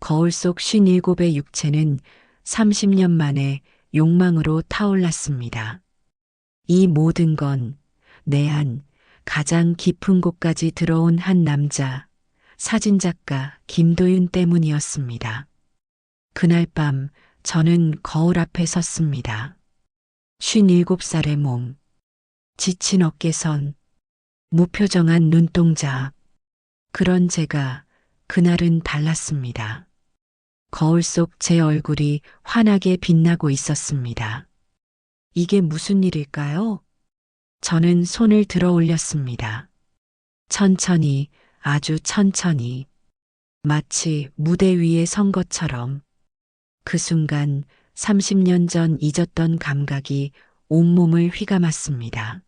거울 속 57의 육체는 30년 만에 욕망으로 타올랐습니다. 이 모든 건 내 안 가장 깊은 곳까지 들어온 한 남자, 사진작가 김도윤 때문이었습니다. 그날 밤 저는 거울 앞에 섰습니다. 57살의 몸, 지친 어깨선, 무표정한 눈동자. 그런 제가 그날은 달랐습니다. 거울 속 제 얼굴이 환하게 빛나고 있었습니다. 이게 무슨 일일까요? 저는 손을 들어 올렸습니다. 천천히, 아주 천천히, 마치 무대 위에 선 것처럼. 그 순간 30년 전 잊었던 감각이 온몸을 휘감았습니다.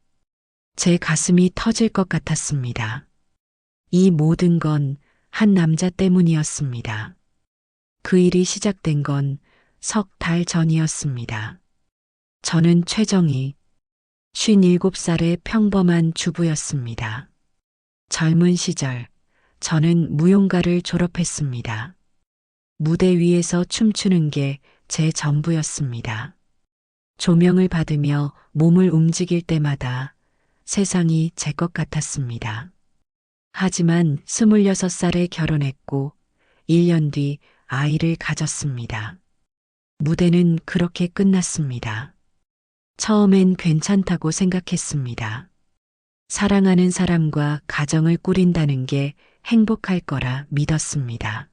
제 가슴이 터질 것 같았습니다. 이 모든 건 한 남자 때문이었습니다. 그 일이 시작된 건 석 달 전이었습니다. 저는 최정희, 57살의 평범한 주부였습니다. 젊은 시절, 저는 무용가를 졸업했습니다. 무대 위에서 춤추는 게 제 전부였습니다. 조명을 받으며 몸을 움직일 때마다 세상이 제 것 같았습니다. 하지만 26살에 결혼했고 1년 뒤 아이를 가졌습니다. 무대는 그렇게 끝났습니다. 처음엔 괜찮다고 생각했습니다. 사랑하는 사람과 가정을 꾸린다는 게 행복할 거라 믿었습니다.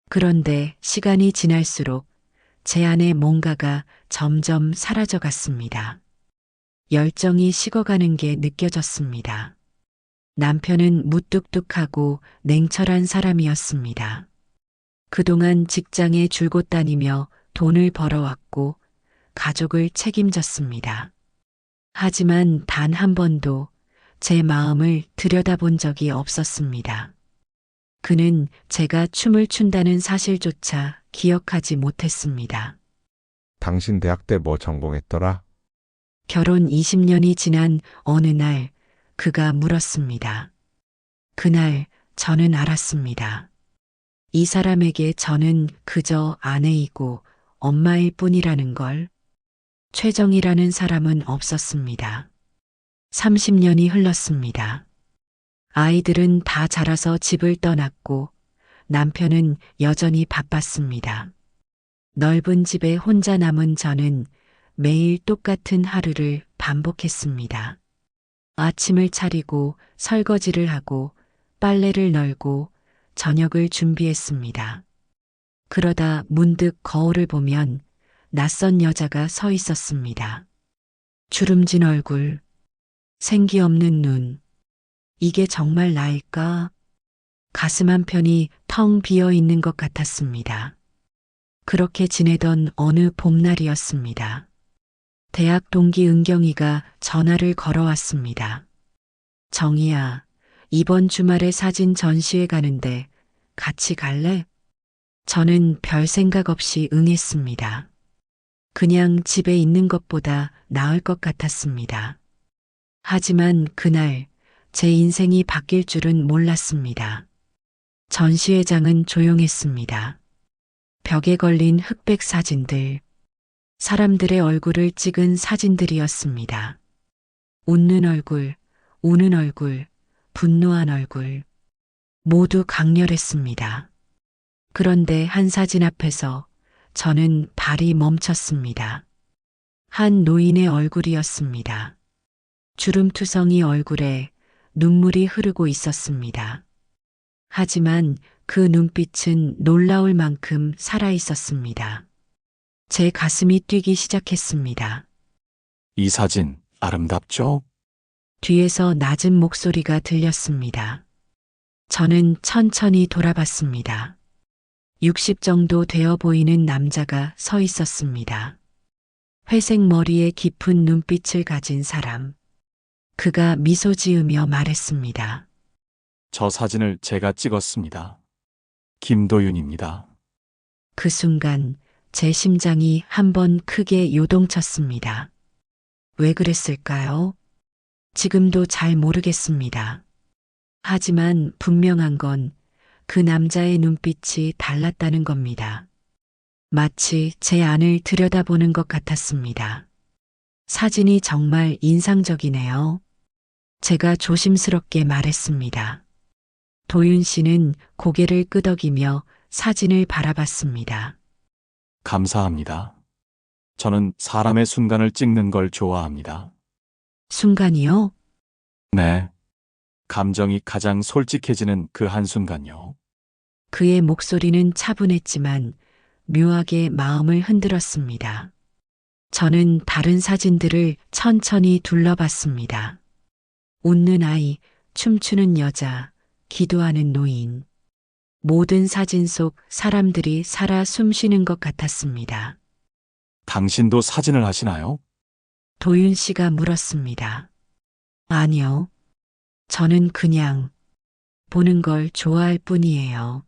그런데 시간이 지날수록 제 안에 뭔가가 점점 사라져 갔습니다. 열정이 식어가는 게 느껴졌습니다. 남편은 무뚝뚝하고 냉철한 사람이었습니다. 그동안 직장에 줄곧 다니며 돈을 벌어왔고 가족을 책임졌습니다. 하지만 단 한 번도 제 마음을 들여다본 적이 없었습니다. 그는 제가 춤을 춘다는 사실조차 기억하지 못했습니다. 당신 대학 때 뭐 전공했더라? 결혼 20년이 지난 어느 날 그가 물었습니다. 그날 저는 알았습니다. 이 사람에게 저는 그저 아내이고 엄마일 뿐이라는 걸. 최정이라는 사람은 없었습니다. 30년이 흘렀습니다. 아이들은 다 자라서 집을 떠났고 남편은 여전히 바빴습니다. 넓은 집에 혼자 남은 저는 매일 똑같은 하루를 반복했습니다. 아침을 차리고 설거지를 하고 빨래를 널고 저녁을 준비했습니다. 그러다 문득 거울을 보면 낯선 여자가 서 있었습니다. 주름진 얼굴, 생기 없는 눈. 이게 정말 나일까? 가슴 한편이 텅 비어 있는 것 같았습니다. 그렇게 지내던 어느 봄날이었습니다. 대학 동기 은경이가 전화를 걸어왔습니다. 정희야, 이번 주말에 사진 전시회 가는데 같이 갈래? 저는 별 생각 없이 응했습니다. 그냥 집에 있는 것보다 나을 것 같았습니다. 하지만 그날 제 인생이 바뀔 줄은 몰랐습니다. 전시회장은 조용했습니다. 벽에 걸린 흑백 사진들, 사람들의 얼굴을 찍은 사진들이었습니다. 웃는 얼굴, 우는 얼굴, 분노한 얼굴, 모두 강렬했습니다. 그런데 한 사진 앞에서 저는 발이 멈췄습니다. 한 노인의 얼굴이었습니다. 주름투성이 얼굴에 눈물이 흐르고 있었습니다. 하지만 그 눈빛은 놀라울 만큼 살아 있었습니다. 제 가슴이 뛰기 시작했습니다. 이 사진 아름답죠? 뒤에서 낮은 목소리가 들렸습니다. 저는 천천히 돌아봤습니다. 60 정도 되어 보이는 남자가 서 있었습니다. 회색 머리에 깊은 눈빛을 가진 사람. 그가 미소 지으며 말했습니다. 저 사진을 제가 찍었습니다. 김도윤입니다. 그 순간 제 심장이 한번 크게 요동쳤습니다. 왜 그랬을까요? 지금도 잘 모르겠습니다. 하지만 분명한 건 그 남자의 눈빛이 달랐다는 겁니다. 마치 제 안을 들여다보는 것 같았습니다. 사진이 정말 인상적이네요. 제가 조심스럽게 말했습니다. 도윤 씨는 고개를 끄덕이며 사진을 바라봤습니다. 감사합니다. 저는 사람의 순간을 찍는 걸 좋아합니다. 순간이요? 네. 감정이 가장 솔직해지는 그 한순간요. 그의 목소리는 차분했지만 묘하게 마음을 흔들었습니다. 저는 다른 사진들을 천천히 둘러봤습니다. 웃는 아이, 춤추는 여자, 기도하는 노인. 모든 사진 속 사람들이 살아 숨쉬는 것 같았습니다. 당신도 사진을 하시나요? 도윤 씨가 물었습니다. 아니요. 저는 그냥 보는 걸 좋아할 뿐이에요.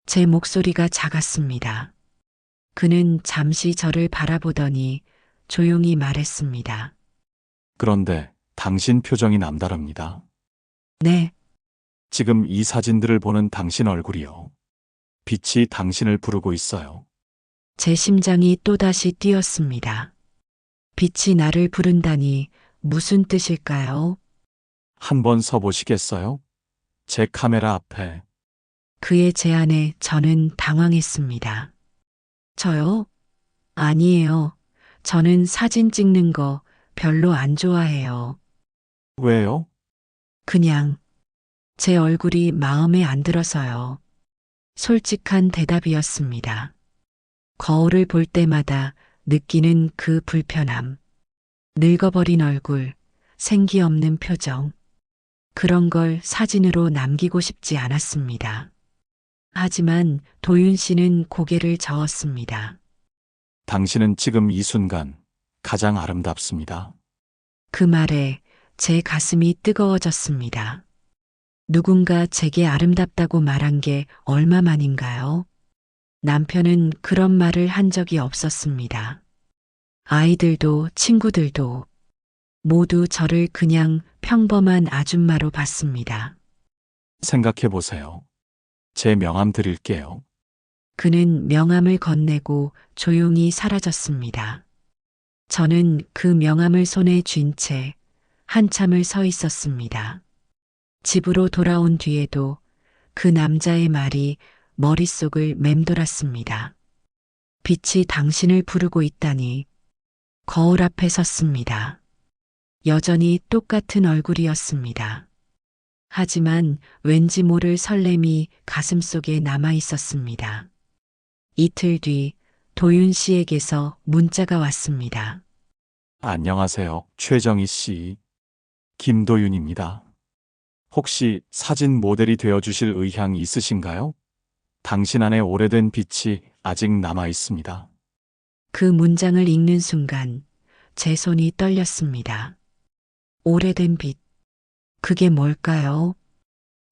제 목소리가 작았습니다. 그는 잠시 저를 바라보더니 조용히 말했습니다. 그런데 당신 표정이 남다릅니다. 네, 지금 이 사진들을 보는 당신 얼굴이요. 빛이 당신을 부르고 있어요. 제 심장이 또다시 뛰었습니다. 빛이 나를 부른다니 무슨 뜻일까요? 한번 서보시겠어요? 제 카메라 앞에. 그의 제안에 저는 당황했습니다. 저요? 아니에요. 저는 사진 찍는 거 별로 안 좋아해요. 왜요? 그냥 제 얼굴이 마음에 안 들어서요. 솔직한 대답이었습니다. 거울을 볼 때마다 느끼는 그 불편함. 늙어버린 얼굴, 생기 없는 표정. 그런 걸 사진으로 남기고 싶지 않았습니다. 하지만 도윤 씨는 고개를 저었습니다. 당신은 지금 이 순간 가장 아름답습니다. 그 말에 제 가슴이 뜨거워졌습니다. 누군가 제게 아름답다고 말한 게 얼마만인가요? 남편은 그런 말을 한 적이 없었습니다. 아이들도 친구들도 모두 저를 그냥 평범한 아줌마로 봤습니다. 생각해 보세요. 제 명함 드릴게요. 그는 명함을 건네고 조용히 사라졌습니다. 저는 그 명함을 손에 쥔 채 한참을 서 있었습니다. 집으로 돌아온 뒤에도 그 남자의 말이 머릿속을 맴돌았습니다. 빛이 당신을 부르고 있다니. 거울 앞에 섰습니다. 여전히 똑같은 얼굴이었습니다. 하지만 왠지 모를 설렘이 가슴속에 남아 있었습니다. 이틀 뒤 도윤 씨에게서 문자가 왔습니다. 안녕하세요, 최정희 씨. 김도윤입니다. 혹시 사진 모델이 되어주실 의향 있으신가요? 당신 안에 오래된 빛이 아직 남아 있습니다. 그 문장을 읽는 순간 제 손이 떨렸습니다. 오래된 빛. 그게 뭘까요?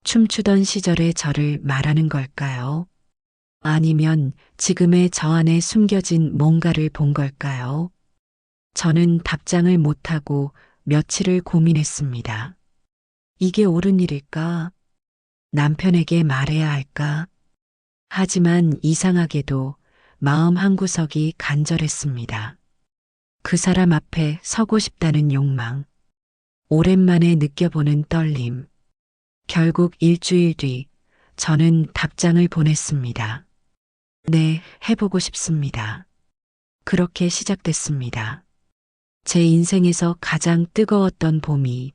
춤추던 시절의 저를 말하는 걸까요? 아니면 지금의 저 안에 숨겨진 뭔가를 본 걸까요? 저는 답장을 못하고 며칠을 고민했습니다. 이게 옳은 일일까? 남편에게 말해야 할까? 하지만 이상하게도 마음 한구석이 간절했습니다. 그 사람 앞에 서고 싶다는 욕망. 오랜만에 느껴보는 떨림. 결국 일주일 뒤 저는 답장을 보냈습니다. 네, 해보고 싶습니다. 그렇게 시작됐습니다. 제 인생에서 가장 뜨거웠던 봄이.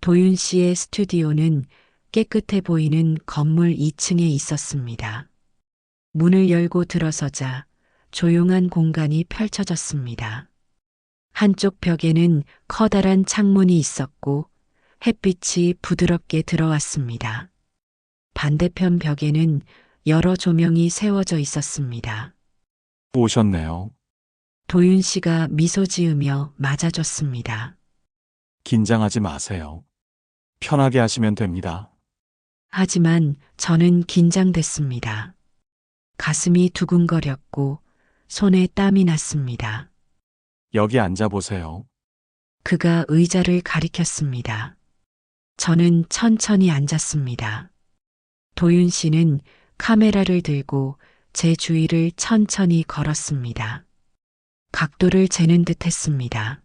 도윤 씨의 스튜디오는 깨끗해 보이는 건물 2층에 있었습니다. 문을 열고 들어서자 조용한 공간이 펼쳐졌습니다. 한쪽 벽에는 커다란 창문이 있었고 햇빛이 부드럽게 들어왔습니다. 반대편 벽에는 여러 조명이 세워져 있었습니다. 오셨네요. 도윤 씨가 미소 지으며 맞아줬습니다. 긴장하지 마세요. 편하게 하시면 됩니다. 하지만 저는 긴장됐습니다. 가슴이 두근거렸고 손에 땀이 났습니다. 여기 앉아보세요. 그가 의자를 가리켰습니다. 저는 천천히 앉았습니다. 도윤 씨는 카메라를 들고 제 주위를 천천히 걸었습니다. 각도를 재는 듯 했습니다.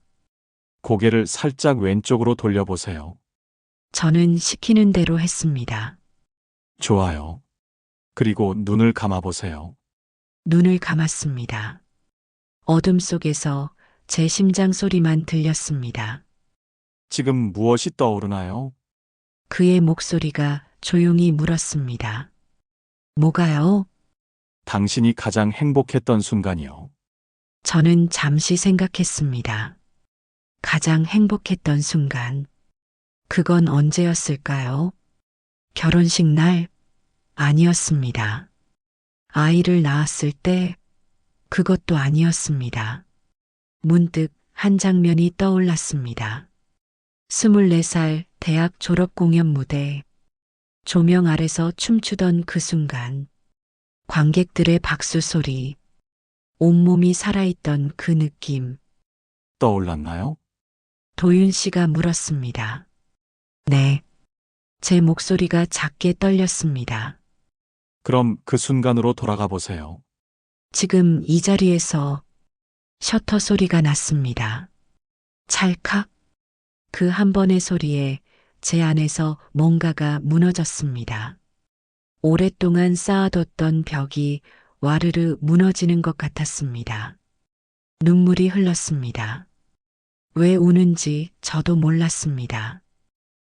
고개를 살짝 왼쪽으로 돌려보세요. 저는 시키는 대로 했습니다. 좋아요. 그리고 눈을 감아보세요. 눈을 감았습니다. 어둠 속에서 제 심장 소리만 들렸습니다. 지금 무엇이 떠오르나요? 그의 목소리가 조용히 물었습니다. 뭐가요? 당신이 가장 행복했던 순간이요. 저는 잠시 생각했습니다. 가장 행복했던 순간. 그건 언제였을까요? 결혼식 날? 아니었습니다. 아이를 낳았을 때? 그것도 아니었습니다. 문득 한 장면이 떠올랐습니다. 24살 대학 졸업 공연 무대. 조명 아래서 춤추던 그 순간. 관객들의 박수 소리. 온몸이 살아있던 그 느낌. 떠올랐나요? 도윤 씨가 물었습니다. 네. 제 목소리가 작게 떨렸습니다. 그럼 그 순간으로 돌아가 보세요. 지금 이 자리에서 셔터 소리가 났습니다. 찰칵. 그 한 번의 소리에 제 안에서 뭔가가 무너졌습니다. 오랫동안 쌓아뒀던 벽이 와르르 무너지는 것 같았습니다. 눈물이 흘렀습니다. 왜 우는지 저도 몰랐습니다.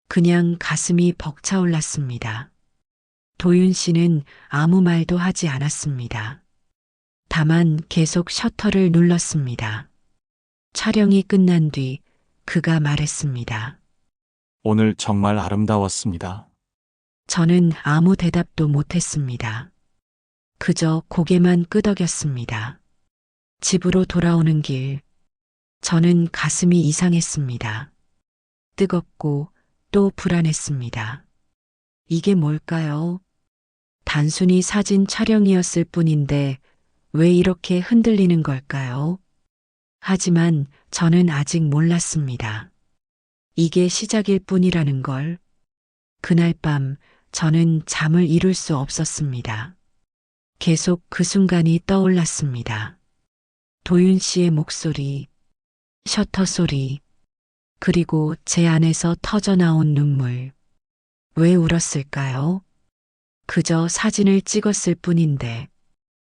그냥 가슴이 벅차올랐습니다. 도윤 씨는 아무 말도 하지 않았습니다. 다만 계속 셔터를 눌렀습니다. 촬영이 끝난 뒤 그가 말했습니다. 오늘 정말 아름다웠습니다. 저는 아무 대답도 못했습니다. 그저 고개만 끄덕였습니다. 집으로 돌아오는 길, 저는 가슴이 이상했습니다. 뜨겁고 또 불안했습니다. 이게 뭘까요? 단순히 사진 촬영이었을 뿐인데 왜 이렇게 흔들리는 걸까요? 하지만 저는 아직 몰랐습니다. 이게 시작일 뿐이라는 걸. 그날 밤 저는 잠을 이룰 수 없었습니다. 계속 그 순간이 떠올랐습니다. 도윤 씨의 목소리, 셔터 소리, 그리고 제 안에서 터져나온 눈물. 왜 울었을까요? 그저 사진을 찍었을 뿐인데.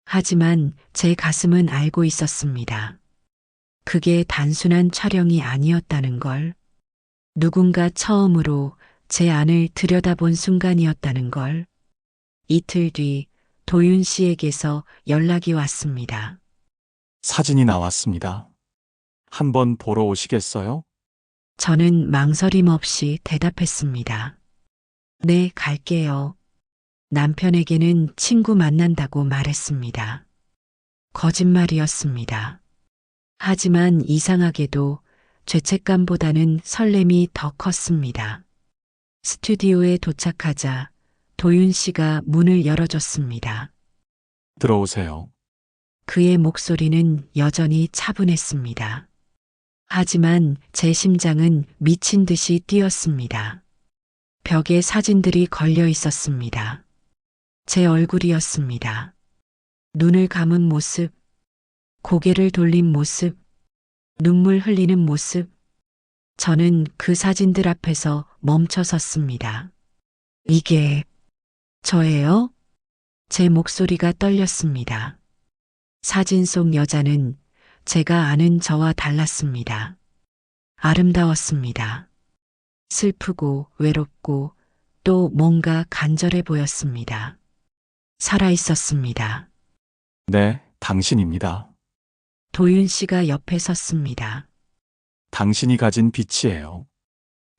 하지만 제 가슴은 알고 있었습니다. 그게 단순한 촬영이 아니었다는 걸. 누군가 처음으로 제 안을 들여다본 순간이었다는 걸. 이틀 뒤 도윤 씨에게서 연락이 왔습니다. 사진이 나왔습니다. 한번 보러 오시겠어요? 저는 망설임 없이 대답했습니다. 네, 갈게요. 남편에게는 친구 만난다고 말했습니다. 거짓말이었습니다. 하지만 이상하게도 죄책감보다는 설렘이 더 컸습니다. 스튜디오에 도착하자 도윤 씨가 문을 열어줬습니다. 들어오세요. 그의 목소리는 여전히 차분했습니다. 하지만 제 심장은 미친 듯이 뛰었습니다. 벽에 사진들이 걸려 있었습니다. 제 얼굴이었습니다. 눈을 감은 모습, 고개를 돌린 모습, 눈물 흘리는 모습. 저는 그 사진들 앞에서 멈춰 섰습니다. 이게 저예요? 제 목소리가 떨렸습니다. 사진 속 여자는 제가 아는 저와 달랐습니다. 아름다웠습니다. 슬프고 외롭고 또 뭔가 간절해 보였습니다. 살아 있었습니다. 네, 당신입니다. 도윤 씨가 옆에 섰습니다. 당신이 가진 빛이에요.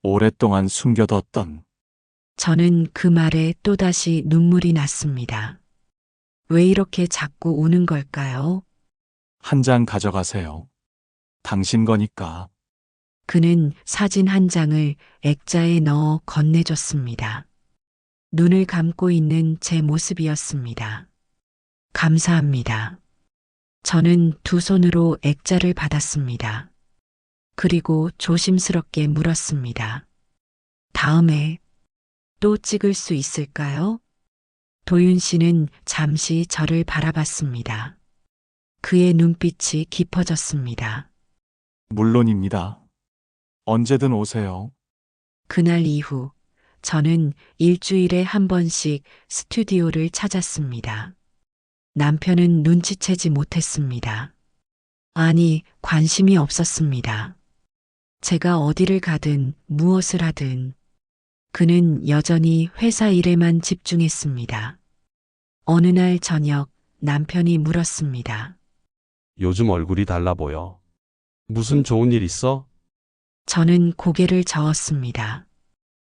오랫동안 숨겨뒀던. 저는 그 말에 또다시 눈물이 났습니다. 왜 이렇게 자꾸 우는 걸까요? 한 장 가져가세요. 당신 거니까. 그는 사진 한 장을 액자에 넣어 건네줬습니다. 눈을 감고 있는 제 모습이었습니다. 감사합니다. 저는 두 손으로 액자를 받았습니다. 그리고 조심스럽게 물었습니다. 다음에 또 찍을 수 있을까요? 도윤 씨는 잠시 저를 바라봤습니다. 그의 눈빛이 깊어졌습니다. 물론입니다. 언제든 오세요. 그날 이후 저는 일주일에 한 번씩 스튜디오를 찾았습니다. 남편은 눈치채지 못했습니다. 아니, 관심이 없었습니다. 제가 어디를 가든 무엇을 하든 그는 여전히 회사 일에만 집중했습니다. 어느 날 저녁 남편이 물었습니다. 요즘 얼굴이 달라 보여. 무슨 좋은 일 있어? 저는 고개를 저었습니다.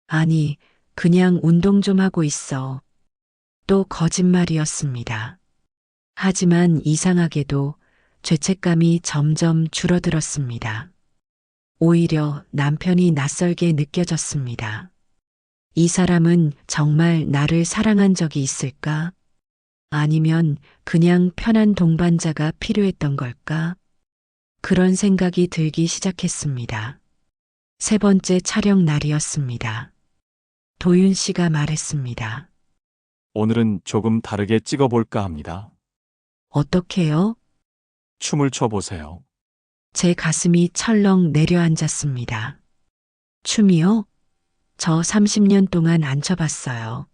아니, 그냥 운동 좀 하고 있어. 또 거짓말이었습니다. 하지만 이상하게도 죄책감이 점점 줄어들었습니다. 오히려 남편이 낯설게 느껴졌습니다. 이 사람은 정말 나를 사랑한 적이 있을까? 아니면 그냥 편한 동반자가 필요했던 걸까? 그런 생각이 들기 시작했습니다. 세 번째 촬영 날이었습니다. 도윤 씨가 말했습니다. 오늘은 조금 다르게 찍어볼까 합니다. 어떻게요? 춤을 춰보세요. 제 가슴이 철렁 내려앉았습니다. 춤이요? 저 30년 동안 안 춰봤어요.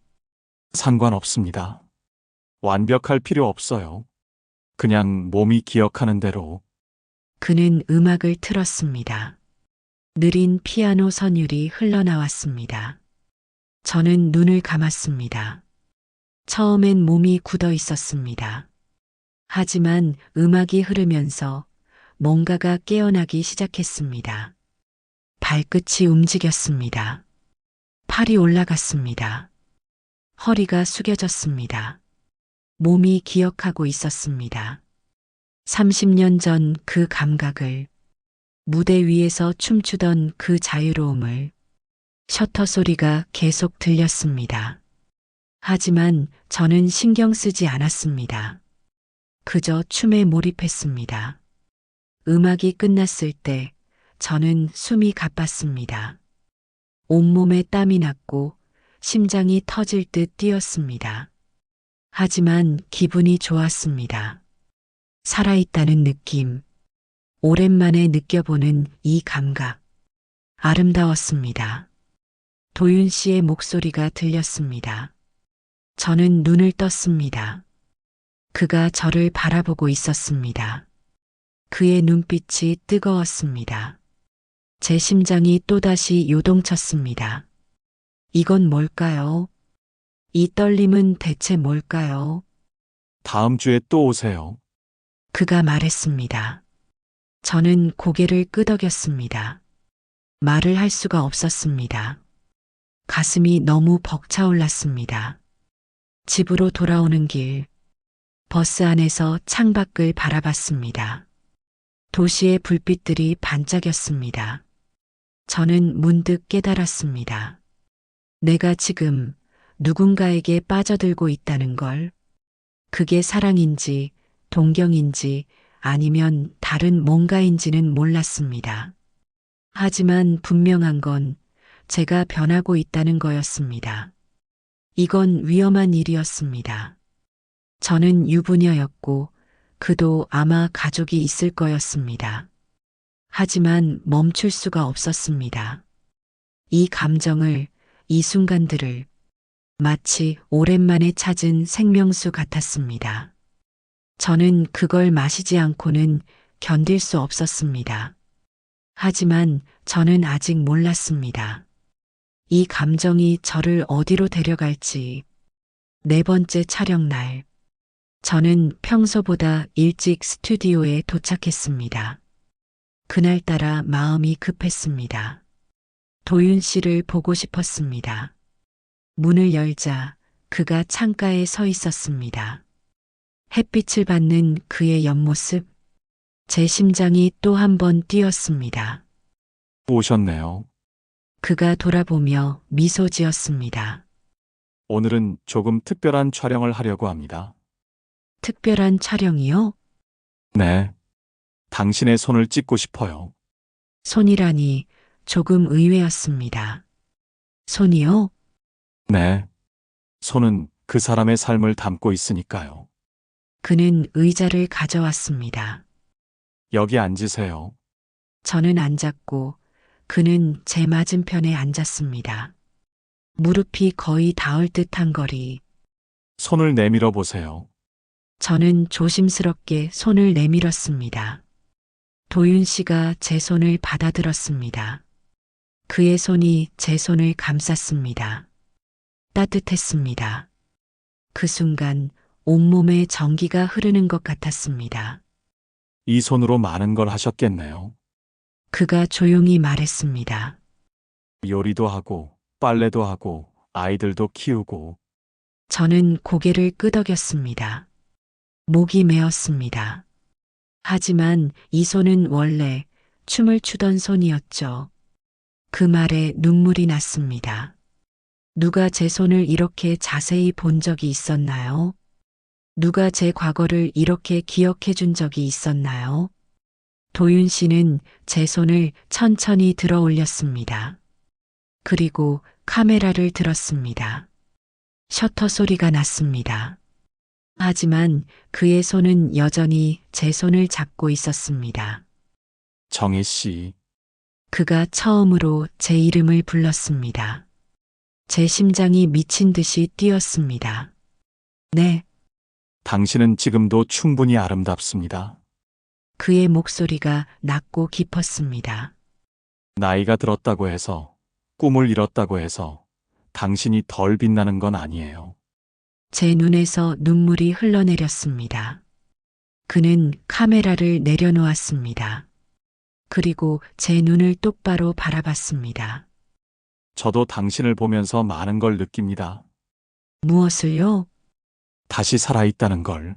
상관없습니다. 완벽할 필요 없어요. 그냥 몸이 기억하는 대로. 그는 음악을 틀었습니다. 느린 피아노 선율이 흘러나왔습니다. 저는 눈을 감았습니다. 처음엔 몸이 굳어 있었습니다. 하지만 음악이 흐르면서 뭔가가 깨어나기 시작했습니다. 발끝이 움직였습니다. 팔이 올라갔습니다. 허리가 숙여졌습니다. 몸이 기억하고 있었습니다. 30년 전 그 감각을, 무대 위에서 춤추던 그 자유로움을, 셔터 소리가 계속 들렸습니다. 하지만 저는 신경 쓰지 않았습니다. 그저 춤에 몰입했습니다. 음악이 끝났을 때 저는 숨이 가빴습니다. 온몸에 땀이 났고 심장이 터질 듯 뛰었습니다. 하지만 기분이 좋았습니다. 살아있다는 느낌, 오랜만에 느껴보는 이 감각, 아름다웠습니다. 도윤 씨의 목소리가 들렸습니다. 저는 눈을 떴습니다. 그가 저를 바라보고 있었습니다. 그의 눈빛이 뜨거웠습니다. 제 심장이 또다시 요동쳤습니다. 이건 뭘까요? 이 떨림은 대체 뭘까요? 다음 주에 또 오세요. 그가 말했습니다. 저는 고개를 끄덕였습니다. 말을 할 수가 없었습니다. 가슴이 너무 벅차올랐습니다. 집으로 돌아오는 길, 버스 안에서 창밖을 바라봤습니다. 도시의 불빛들이 반짝였습니다. 저는 문득 깨달았습니다. 내가 지금 누군가에게 빠져들고 있다는 걸, 그게 사랑인지 동경인지 아니면 다른 뭔가인지는 몰랐습니다. 하지만 분명한 건 제가 변하고 있다는 거였습니다. 이건 위험한 일이었습니다. 저는 유부녀였고 그도 아마 가족이 있을 거였습니다. 하지만 멈출 수가 없었습니다. 이 감정을, 이 순간들을 마치 오랜만에 찾은 생명수 같았습니다. 저는 그걸 마시지 않고는 견딜 수 없었습니다. 하지만 저는 아직 몰랐습니다. 이 감정이 저를 어디로 데려갈지. 네 번째 촬영 날, 저는 평소보다 일찍 스튜디오에 도착했습니다. 그날따라 마음이 급했습니다. 도윤 씨를 보고 싶었습니다. 문을 열자 그가 창가에 서 있었습니다. 햇빛을 받는 그의 옆모습, 제 심장이 또 한 번 뛰었습니다. 오셨네요. 그가 돌아보며 미소 지었습니다. 오늘은 조금 특별한 촬영을 하려고 합니다. 특별한 촬영이요? 네. 당신의 손을 찍고 싶어요. 손이라니 조금 의외였습니다. 손이요? 네. 손은 그 사람의 삶을 담고 있으니까요. 그는 의자를 가져왔습니다. 여기 앉으세요. 저는 앉았고 그는 제 맞은편에 앉았습니다. 무릎이 거의 닿을 듯한 거리. 손을 내밀어 보세요. 저는 조심스럽게 손을 내밀었습니다. 도윤 씨가 제 손을 받아들었습니다. 그의 손이 제 손을 감쌌습니다. 따뜻했습니다. 그 순간 온몸에 전기가 흐르는 것 같았습니다. 이 손으로 많은 걸 하셨겠네요. 그가 조용히 말했습니다. 요리도 하고, 빨래도 하고, 아이들도 키우고, 저는 고개를 끄덕였습니다. 목이 메었습니다. 하지만 이 손은 원래 춤을 추던 손이었죠. 그 말에 눈물이 났습니다. 누가 제 손을 이렇게 자세히 본 적이 있었나요? 누가 제 과거를 이렇게 기억해 준 적이 있었나요? 도윤 씨는 제 손을 천천히 들어 올렸습니다. 그리고 카메라를 들었습니다. 셔터 소리가 났습니다. 하지만 그의 손은 여전히 제 손을 잡고 있었습니다. 정희 씨, 그가 처음으로 제 이름을 불렀습니다. 제 심장이 미친 듯이 뛰었습니다. 네, 당신은 지금도 충분히 아름답습니다. 그의 목소리가 낮고 깊었습니다. 나이가 들었다고 해서, 꿈을 잃었다고 해서, 당신이 덜 빛나는 건 아니에요. 제 눈에서 눈물이 흘러내렸습니다. 그는 카메라를 내려놓았습니다. 그리고 제 눈을 똑바로 바라봤습니다. 저도 당신을 보면서 많은 걸 느낍니다. 무엇을요? 다시 살아있다는 걸.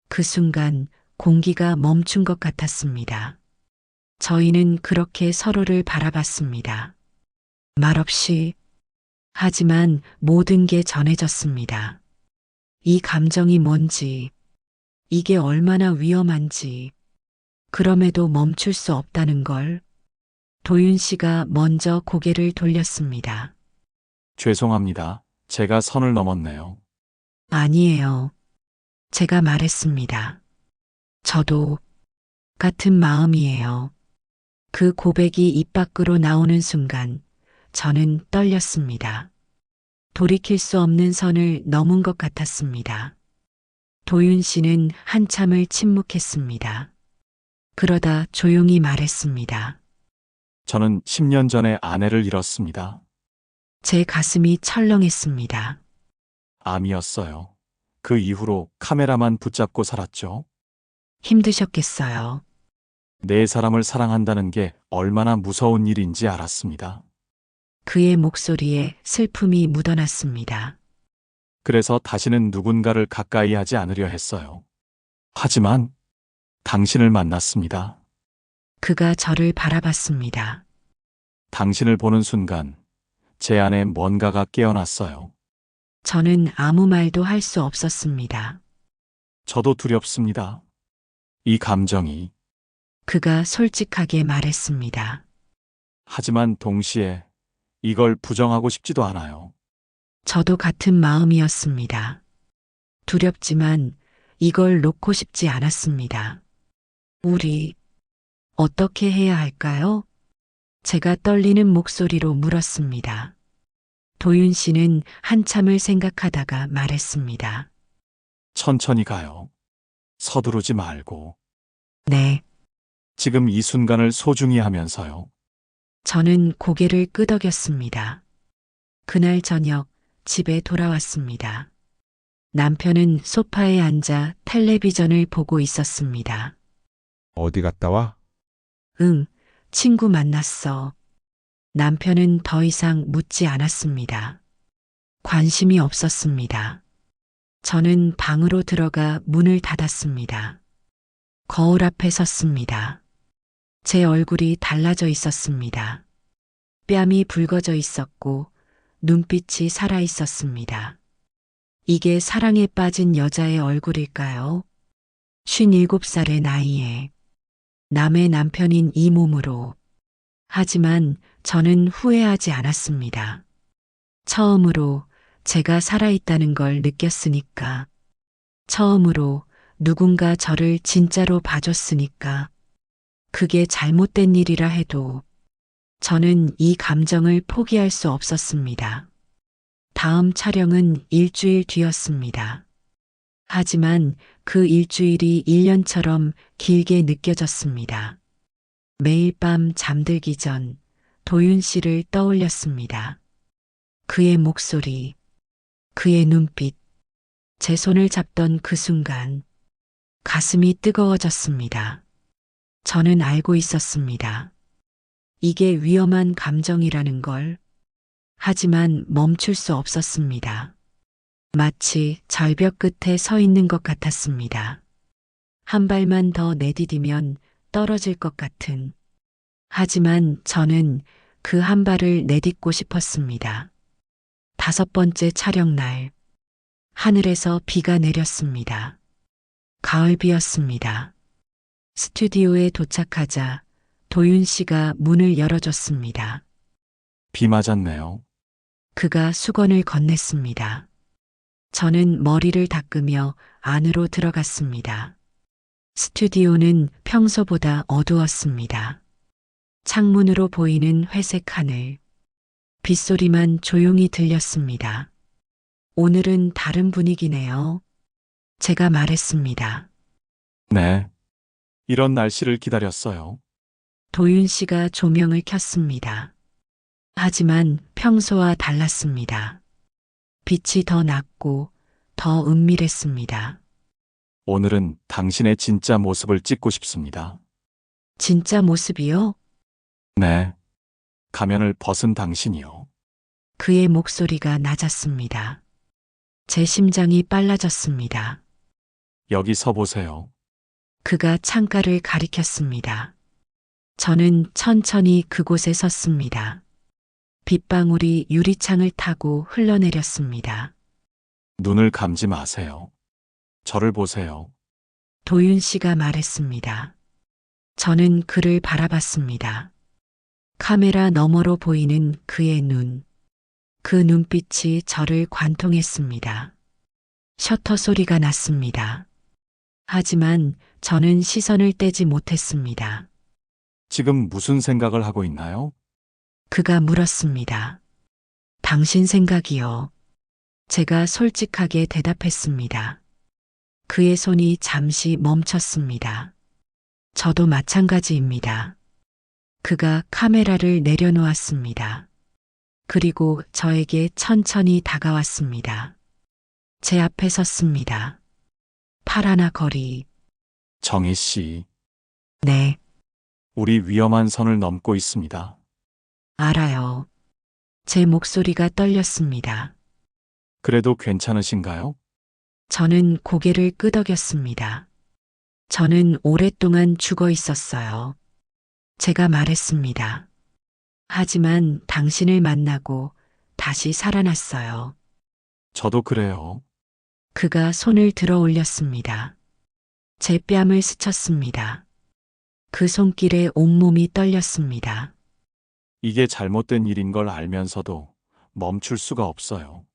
그 순간 공기가 멈춘 것 같았습니다. 저희는 그렇게 서로를 바라봤습니다. 말없이. 하지만 모든 게 전해졌습니다. 이 감정이 뭔지, 이게 얼마나 위험한지, 그럼에도 멈출 수 없다는 걸. 도윤 씨가 먼저 고개를 돌렸습니다. 죄송합니다. 제가 선을 넘었네요. 아니에요. 제가 말했습니다. 저도 같은 마음이에요. 그 고백이 입 밖으로 나오는 순간 저는 떨렸습니다. 돌이킬 수 없는 선을 넘은 것 같았습니다. 도윤 씨는 한참을 침묵했습니다. 그러다 조용히 말했습니다. 저는 10년 전에 아내를 잃었습니다. 제 가슴이 철렁했습니다. 암이었어요. 그 이후로 카메라만 붙잡고 살았죠. 힘드셨겠어요. 내 사람을 사랑한다는 게 얼마나 무서운 일인지 알았습니다. 그의 목소리에 슬픔이 묻어났습니다. 그래서 다시는 누군가를 가까이 하지 않으려 했어요. 하지만 당신을 만났습니다. 그가 저를 바라봤습니다. 당신을 보는 순간 제 안에 뭔가가 깨어났어요. 저는 아무 말도 할 수 없었습니다. 저도 두렵습니다. 이 감정이. 그가 솔직하게 말했습니다. 하지만 동시에 이걸 부정하고 싶지도 않아요. 저도 같은 마음이었습니다. 두렵지만 이걸 놓고 싶지 않았습니다. 우리 어떻게 해야 할까요? 제가 떨리는 목소리로 물었습니다. 도윤 씨는 한참을 생각하다가 말했습니다. 천천히 가요. 서두르지 말고. 네, 지금 이 순간을 소중히 하면서요. 저는 고개를 끄덕였습니다. 그날 저녁 집에 돌아왔습니다. 남편은 소파에 앉아 텔레비전을 보고 있었습니다. 어디 갔다 와? 응, 친구 만났어. 남편은 더 이상 묻지 않았습니다. 관심이 없었습니다. 저는 방으로 들어가 문을 닫았습니다. 거울 앞에 섰습니다. 제 얼굴이 달라져 있었습니다. 뺨이 붉어져 있었고 눈빛이 살아 있었습니다. 이게 사랑에 빠진 여자의 얼굴일까요? 57살의 나이에 남의 남편인 이 몸으로. 하지만 저는 후회하지 않았습니다. 처음으로 제가 살아있다는 걸 느꼈으니까. 처음으로 누군가 저를 진짜로 봐줬으니까. 그게 잘못된 일이라 해도 저는 이 감정을 포기할 수 없었습니다. 다음 촬영은 일주일 뒤였습니다. 하지만 그 일주일이 1년처럼 길게 느껴졌습니다. 매일 밤 잠들기 전 도윤 씨를 떠올렸습니다. 그의 목소리, 그의 눈빛, 제 손을 잡던 그 순간 가슴이 뜨거워졌습니다. 저는 알고 있었습니다. 이게 위험한 감정이라는 걸. 하지만 멈출 수 없었습니다. 마치 절벽 끝에 서 있는 것 같았습니다. 한 발만 더 내디디면 떨어질 것 같은. 하지만 저는 그 한 발을 내딛고 싶었습니다. 5번째 촬영 날, 하늘에서 비가 내렸습니다. 가을비였습니다. 스튜디오에 도착하자 도윤 씨가 문을 열어줬습니다. 비 맞았네요. 그가 수건을 건넸습니다. 저는 머리를 닦으며 안으로 들어갔습니다. 스튜디오는 평소보다 어두웠습니다. 창문으로 보이는 회색 하늘, 빗소리만 조용히 들렸습니다. 오늘은 다른 분위기네요. 제가 말했습니다. 네. 이런 날씨를 기다렸어요. 도윤 씨가 조명을 켰습니다. 하지만 평소와 달랐습니다. 빛이 더 낮고 더 은밀했습니다. 오늘은 당신의 진짜 모습을 찍고 싶습니다. 진짜 모습이요? 네. 가면을 벗은 당신이요. 그의 목소리가 낮았습니다. 제 심장이 빨라졌습니다. 여기 서 보세요. 그가 창가를 가리켰습니다. 저는 천천히 그곳에 섰습니다. 빗방울이 유리창을 타고 흘러내렸습니다. 눈을 감지 마세요. 저를 보세요. 도윤 씨가 말했습니다. 저는 그를 바라봤습니다. 카메라 너머로 보이는 그의 눈. 그 눈빛이 저를 관통했습니다. 셔터 소리가 났습니다. 하지만 저는 시선을 떼지 못했습니다. 지금 무슨 생각을 하고 있나요? 그가 물었습니다. 당신 생각이요. 제가 솔직하게 대답했습니다. 그의 손이 잠시 멈췄습니다. 저도 마찬가지입니다. 그가 카메라를 내려놓았습니다. 그리고 저에게 천천히 다가왔습니다. 제 앞에 섰습니다. 파라나 거리. 정희 씨, 네, 우리 위험한 선을 넘고 있습니다. 알아요. 제 목소리가 떨렸습니다. 그래도 괜찮으신가요? 저는 고개를 끄덕였습니다. 저는 오랫동안 죽어 있었어요. 제가 말했습니다. 하지만 당신을 만나고 다시 살아났어요. 저도 그래요. 그가 손을 들어 올렸습니다. 제 뺨을 스쳤습니다. 그 손길에 온몸이 떨렸습니다. 이게 잘못된 일인 걸 알면서도 멈출 수가 없어요.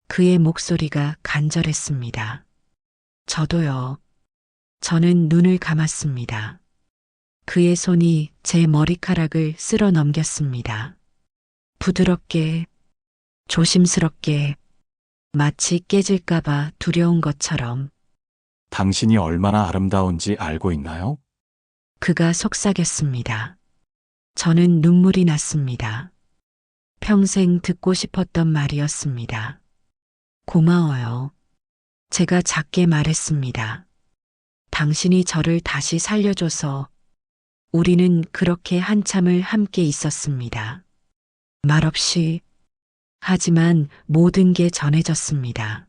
그의 목소리가 간절했습니다. 저도요. 저는 눈을 감았습니다. 그의 손이 제 머리카락을 쓸어 넘겼습니다. 부드럽게, 조심스럽게, 마치 깨질까봐 두려운 것처럼. 당신이 얼마나 아름다운지 알고 있나요? 그가 속삭였습니다. 저는 눈물이 났습니다. 평생 듣고 싶었던 말이었습니다. 고마워요. 제가 작게 말했습니다. 당신이 저를 다시 살려줘서 우리는 그렇게 한참을 함께 있었습니다. 말없이. 하지만 모든 게 전해졌습니다.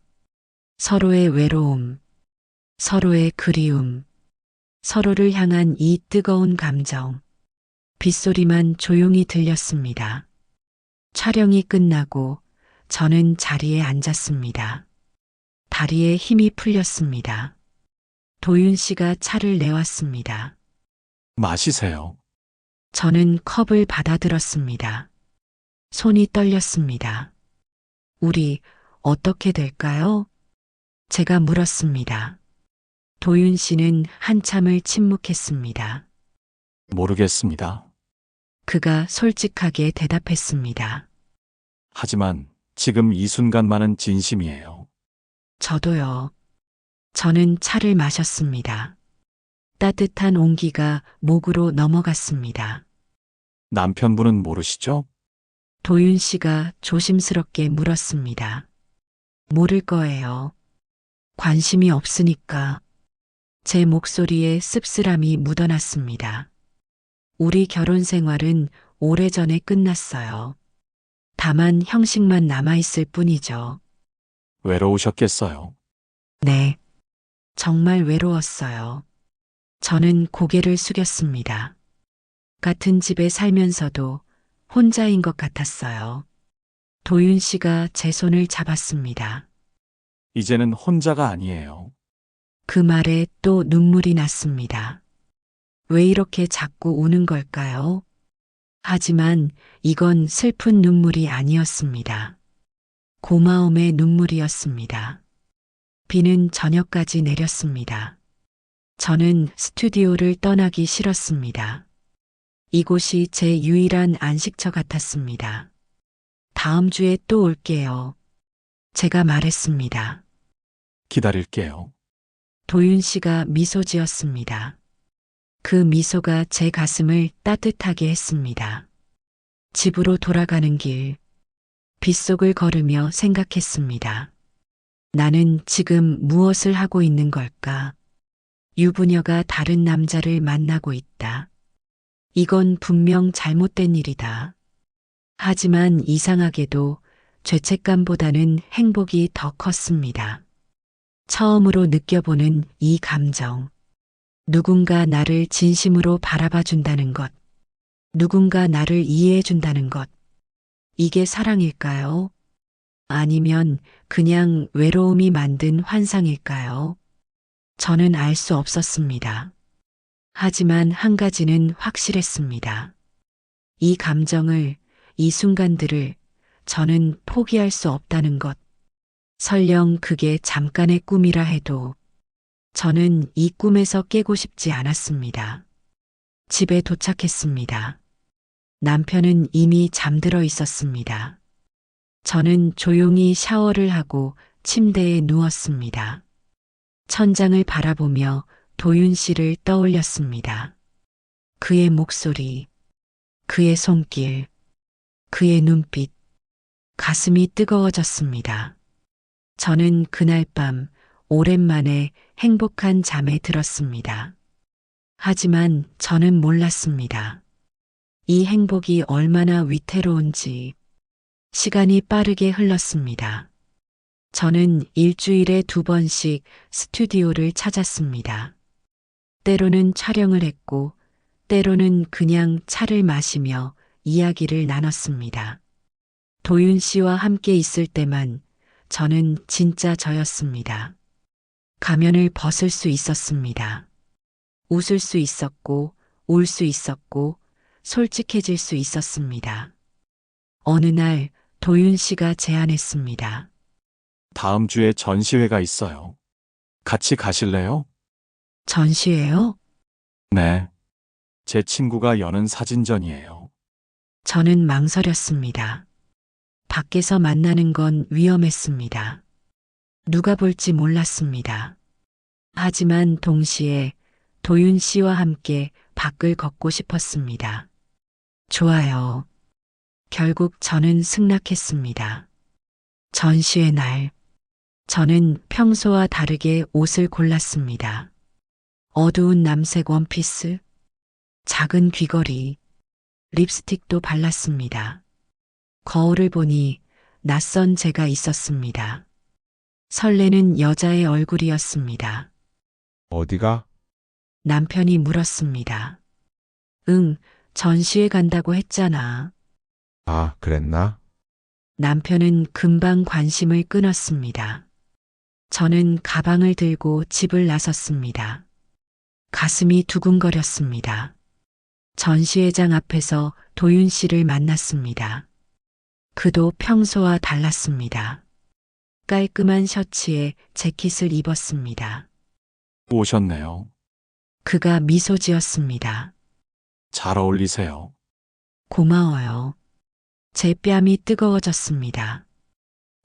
서로의 외로움, 서로의 그리움, 서로를 향한 이 뜨거운 감정. 빗소리만 조용히 들렸습니다. 촬영이 끝나고 저는 자리에 앉았습니다. 다리에 힘이 풀렸습니다. 도윤 씨가 차를 내왔습니다. 마시세요. 저는 컵을 받아들었습니다. 손이 떨렸습니다. 우리 어떻게 될까요? 제가 물었습니다. 도윤 씨는 한참을 침묵했습니다. 모르겠습니다. 그가 솔직하게 대답했습니다. 하지만 지금 이 순간만은 진심이에요. 저도요. 저는 차를 마셨습니다. 따뜻한 온기가 목으로 넘어갔습니다. 남편분은 모르시죠? 도윤 씨가 조심스럽게 물었습니다. 모를 거예요. 관심이 없으니까. 제 목소리에 씁쓸함이 묻어났습니다. 우리 결혼 생활은 오래전에 끝났어요. 다만 형식만 남아있을 뿐이죠. 외로우셨겠어요. 네. 정말 외로웠어요. 저는 고개를 숙였습니다. 같은 집에 살면서도 혼자인 것 같았어요. 도윤 씨가 제 손을 잡았습니다. 이제는 혼자가 아니에요. 그 말에 또 눈물이 났습니다. 왜 이렇게 자꾸 우는 걸까요? 하지만 이건 슬픈 눈물이 아니었습니다. 고마움의 눈물이었습니다. 비는 저녁까지 내렸습니다. 저는 스튜디오를 떠나기 싫었습니다. 이곳이 제 유일한 안식처 같았습니다. 다음 주에 또 올게요. 제가 말했습니다. 기다릴게요. 도윤 씨가 미소 지었습니다. 그 미소가 제 가슴을 따뜻하게 했습니다. 집으로 돌아가는 길, 빗속을 걸으며 생각했습니다. 나는 지금 무엇을 하고 있는 걸까? 유부녀가 다른 남자를 만나고 있다. 이건 분명 잘못된 일이다. 하지만 이상하게도 죄책감보다는 행복이 더 컸습니다. 처음으로 느껴보는 이 감정. 누군가 나를 진심으로 바라봐 준다는 것. 누군가 나를 이해해 준다는 것. 이게 사랑일까요? 아니면 그냥 외로움이 만든 환상일까요? 저는 알 수 없었습니다. 하지만 한 가지는 확실했습니다. 이 감정을, 이 순간들을 저는 포기할 수 없다는 것. 설령 그게 잠깐의 꿈이라 해도 저는 이 꿈에서 깨고 싶지 않았습니다. 집에 도착했습니다. 남편은 이미 잠들어 있었습니다. 저는 조용히 샤워를 하고 침대에 누웠습니다. 천장을 바라보며 도윤 씨를 떠올렸습니다. 그의 목소리, 그의 손길, 그의 눈빛, 가슴이 뜨거워졌습니다. 저는 그날 밤 오랜만에 행복한 잠에 들었습니다. 하지만 저는 몰랐습니다. 이 행복이 얼마나 위태로운지. 시간이 빠르게 흘렀습니다. 저는 일주일에 2번씩 스튜디오를 찾았습니다. 때로는 촬영을 했고, 때로는 그냥 차를 마시며 이야기를 나눴습니다. 도윤 씨와 함께 있을 때만 저는 진짜 저였습니다. 가면을 벗을 수 있었습니다. 웃을 수 있었고, 울 수 있었고, 솔직해질 수 있었습니다. 어느 날 도윤 씨가 제안했습니다. 다음 주에 전시회가 있어요. 같이 가실래요? 전시회요? 네. 제 친구가 여는 사진전이에요. 저는 망설였습니다. 밖에서 만나는 건 위험했습니다. 누가 볼지 몰랐습니다. 하지만 동시에 도윤 씨와 함께 밖을 걷고 싶었습니다. 좋아요. 결국 저는 승낙했습니다. 전시회 날, 저는 평소와 다르게 옷을 골랐습니다. 어두운 남색 원피스, 작은 귀걸이, 립스틱도 발랐습니다. 거울을 보니 낯선 제가 있었습니다. 설레는 여자의 얼굴이었습니다. 어디가? 남편이 물었습니다. 응, 전시회 간다고 했잖아. 아, 그랬나? 남편은 금방 관심을 끊었습니다. 저는 가방을 들고 집을 나섰습니다. 가슴이 두근거렸습니다. 전시회장 앞에서 도윤 씨를 만났습니다. 그도 평소와 달랐습니다. 깔끔한 셔츠에 재킷을 입었습니다. 오셨네요. 그가 미소 지었습니다. 잘 어울리세요. 고마워요. 제 뺨이 뜨거워졌습니다.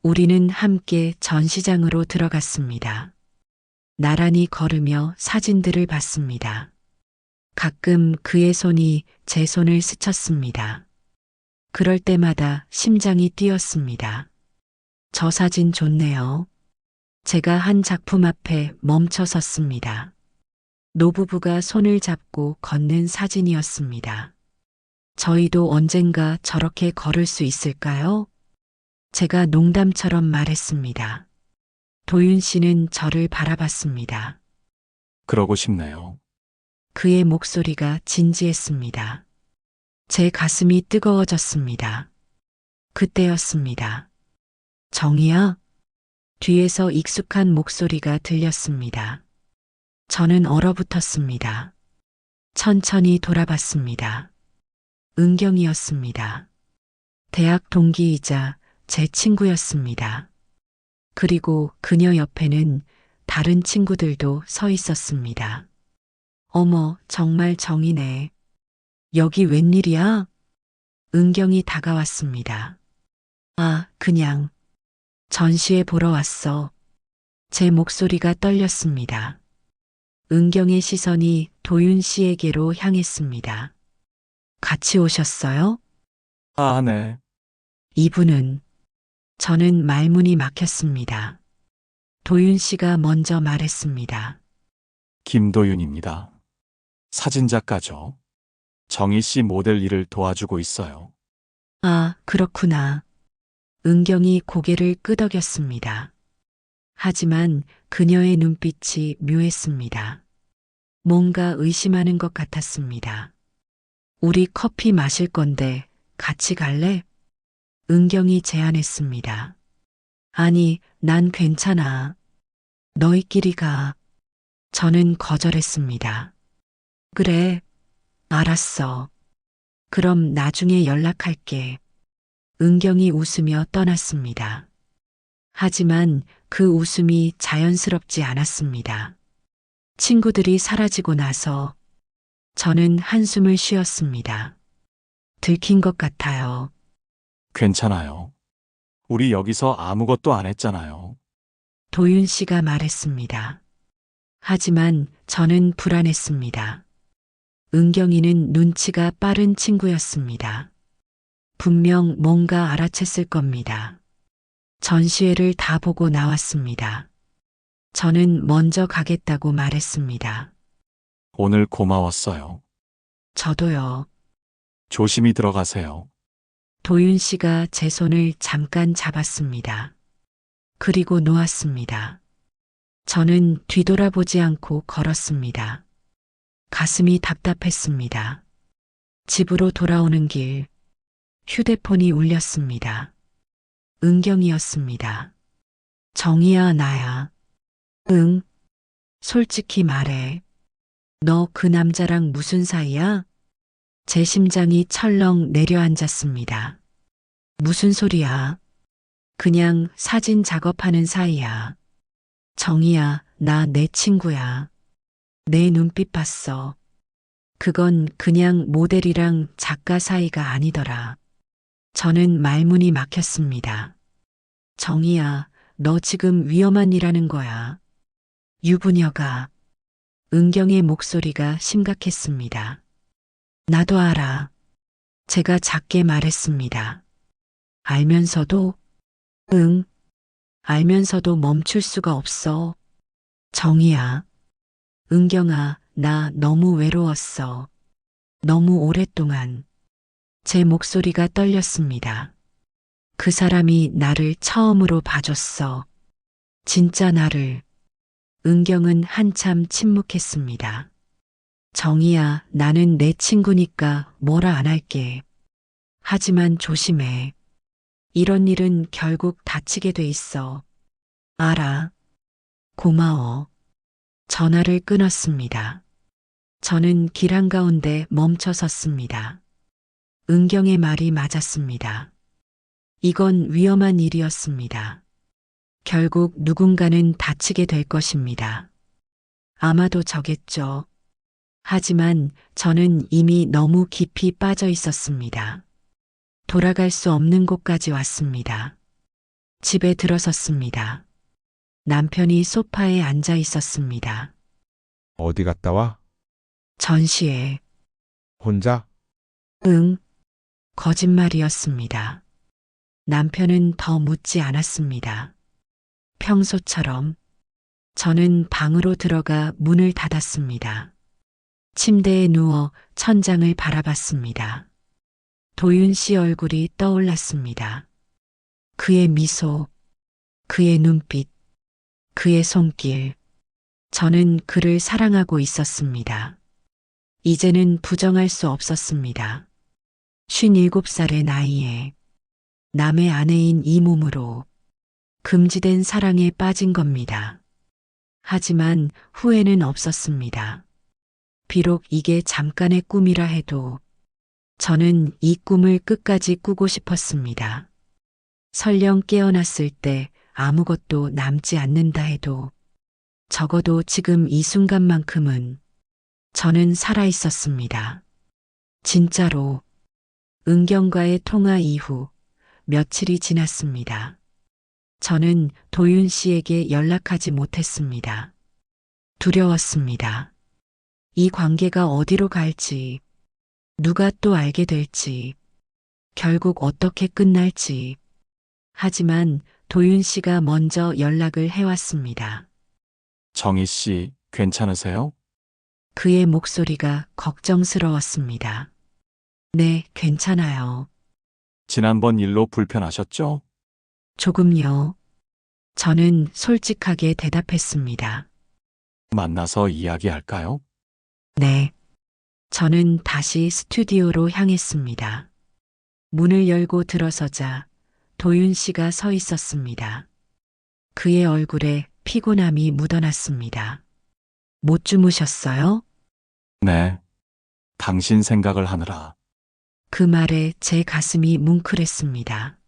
우리는 함께 전시장으로 들어갔습니다. 나란히 걸으며 사진들을 봤습니다. 가끔 그의 손이 제 손을 스쳤습니다. 그럴 때마다 심장이 뛰었습니다. 저 사진 좋네요. 제가 한 작품 앞에 멈춰 섰습니다. 노부부가 손을 잡고 걷는 사진이었습니다. 저희도 언젠가 저렇게 걸을 수 있을까요? 제가 농담처럼 말했습니다. 도윤 씨는 저를 바라봤습니다. 그러고 싶네요. 그의 목소리가 진지했습니다. 제 가슴이 뜨거워졌습니다. 그때였습니다. 정이야? 뒤에서 익숙한 목소리가 들렸습니다. 저는 얼어붙었습니다. 천천히 돌아봤습니다. 은경이었습니다. 대학 동기이자 제 친구였습니다. 그리고 그녀 옆에는 다른 친구들도 서 있었습니다. 어머, 정말 정이네. 여기 웬일이야? 은경이 다가왔습니다. 아, 그냥 전시회 보러 왔어. 제 목소리가 떨렸습니다. 은경의 시선이 도윤 씨에게로 향했습니다. 같이 오셨어요? 아, 네. 이분은 저는 말문이 막혔습니다. 도윤 씨가 먼저 말했습니다. 김도윤입니다. 사진작가죠. 정희 씨 모델 일을 도와주고 있어요. 아, 그렇구나. 은경이 고개를 끄덕였습니다. 하지만 그녀의 눈빛이 묘했습니다. 뭔가 의심하는 것 같았습니다. 우리 커피 마실 건데 같이 갈래? 은경이 제안했습니다. 아니, 난 괜찮아. 너희끼리 가. 저는 거절했습니다. 그래, 알았어. 그럼 나중에 연락할게. 은경이 웃으며 떠났습니다. 하지만 그 웃음이 자연스럽지 않았습니다. 친구들이 사라지고 나서 저는 한숨을 쉬었습니다. 들킨 것 같아요. 괜찮아요. 우리 여기서 아무것도 안 했잖아요. 도윤 씨가 말했습니다. 하지만 저는 불안했습니다. 은경이는 눈치가 빠른 친구였습니다. 분명 뭔가 알아챘을 겁니다. 전시회를 다 보고 나왔습니다. 저는 먼저 가겠다고 말했습니다. 오늘 고마웠어요. 저도요. 조심히 들어가세요. 도윤 씨가 제 손을 잠깐 잡았습니다. 그리고 놓았습니다. 저는 뒤돌아보지 않고 걸었습니다. 가슴이 답답했습니다. 집으로 돌아오는 길, 휴대폰이 울렸습니다. 은경이었습니다. 정이야, 나야. 응. 솔직히 말해. 너 그 남자랑 무슨 사이야? 제 심장이 철렁 내려앉았습니다. 무슨 소리야? 그냥 사진 작업하는 사이야. 정이야, 나 내 친구야. 내 눈빛 봤어. 그건 그냥 모델이랑 작가 사이가 아니더라. 저는 말문이 막혔습니다. 정이야, 너 지금 위험한 일 하는 거야. 유부녀가. 은경의 목소리가 심각했습니다. 나도 알아. 제가 작게 말했습니다. 알면서도? 응. 알면서도 멈출 수가 없어. 정이야. 은경아, 나 너무 외로웠어. 너무 오랫동안. 제 목소리가 떨렸습니다. 그 사람이 나를 처음으로 봐줬어. 진짜 나를. 은경은 한참 침묵했습니다. 정이야, 나는 내 친구니까 뭐라 안 할게. 하지만 조심해. 이런 일은 결국 다치게 돼 있어. 알아. 고마워. 전화를 끊었습니다. 저는 길 한가운데 멈춰 섰습니다. 은경의 말이 맞았습니다. 이건 위험한 일이었습니다. 결국 누군가는 다치게 될 것입니다. 아마도 저겠죠. 하지만 저는 이미 너무 깊이 빠져 있었습니다. 돌아갈 수 없는 곳까지 왔습니다. 집에 들어섰습니다. 남편이 소파에 앉아 있었습니다. 어디 갔다 와? 전시회. 혼자? 응. 거짓말이었습니다. 남편은 더 묻지 않았습니다. 평소처럼 저는 방으로 들어가 문을 닫았습니다. 침대에 누워 천장을 바라봤습니다. 도윤 씨 얼굴이 떠올랐습니다. 그의 미소, 그의 눈빛, 그의 손길. 저는 그를 사랑하고 있었습니다. 이제는 부정할 수 없었습니다. 57살의 나이에 남의 아내인 이 몸으로 금지된 사랑에 빠진 겁니다. 하지만 후회는 없었습니다. 비록 이게 잠깐의 꿈이라 해도 저는 이 꿈을 끝까지 꾸고 싶었습니다. 설령 깨어났을 때 아무것도 남지 않는다 해도 적어도 지금 이 순간만큼은 저는 살아 있었습니다. 진짜로. 은경과의 통화 이후 며칠이 지났습니다. 저는 도윤 씨에게 연락하지 못했습니다. 두려웠습니다. 이 관계가 어디로 갈지, 누가 또 알게 될지, 결국 어떻게 끝날지. 하지만 도윤 씨가 먼저 연락을 해왔습니다. 정희 씨, 괜찮으세요? 그의 목소리가 걱정스러웠습니다. 네, 괜찮아요. 지난번 일로 불편하셨죠? 조금요. 저는 솔직하게 대답했습니다. 만나서 이야기할까요? 네. 저는 다시 스튜디오로 향했습니다. 문을 열고 들어서자 도윤 씨가 서 있었습니다. 그의 얼굴에 피곤함이 묻어났습니다. 못 주무셨어요? 네. 당신 생각을 하느라. 그 말에 제 가슴이 뭉클했습니다.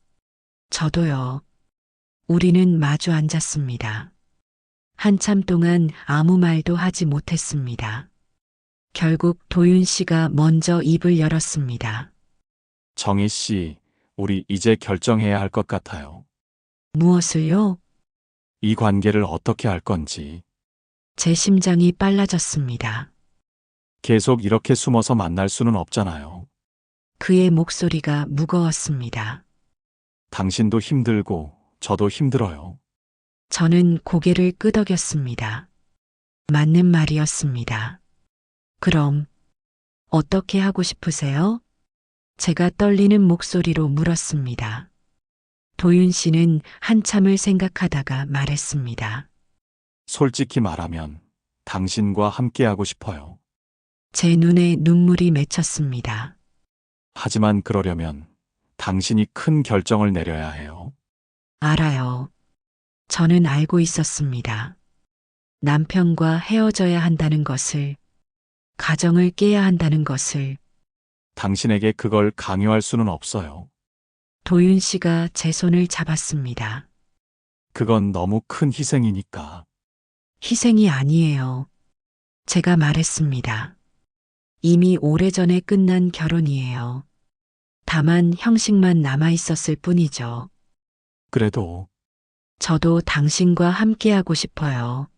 저도요. 우리는 마주 앉았습니다. 한참 동안 아무 말도 하지 못했습니다. 결국 도윤 씨가 먼저 입을 열었습니다. 정희 씨, 우리 이제 결정해야 할 것 같아요. 무엇을요? 이 관계를 어떻게 할 건지. 제 심장이 빨라졌습니다. 계속 이렇게 숨어서 만날 수는 없잖아요. 그의 목소리가 무거웠습니다. 당신도 힘들고 저도 힘들어요. 저는 고개를 끄덕였습니다. 맞는 말이었습니다. 그럼 어떻게 하고 싶으세요? 제가 떨리는 목소리로 물었습니다. 도윤 씨는 한참을 생각하다가 말했습니다. 솔직히 말하면 당신과 함께하고 싶어요. 제 눈에 눈물이 맺혔습니다. 하지만 그러려면 당신이 큰 결정을 내려야 해요. 알아요. 저는 알고 있었습니다. 남편과 헤어져야 한다는 것을, 가정을 깨야 한다는 것을. 당신에게 그걸 강요할 수는 없어요. 도윤 씨가 제 손을 잡았습니다. 그건 너무 큰 희생이니까. 희생이 아니에요. 제가 말했습니다. 이미 오래전에 끝난 결혼이에요. 다만 형식만 남아 있었을 뿐이죠. 그래도 저도 당신과 함께하고 싶어요.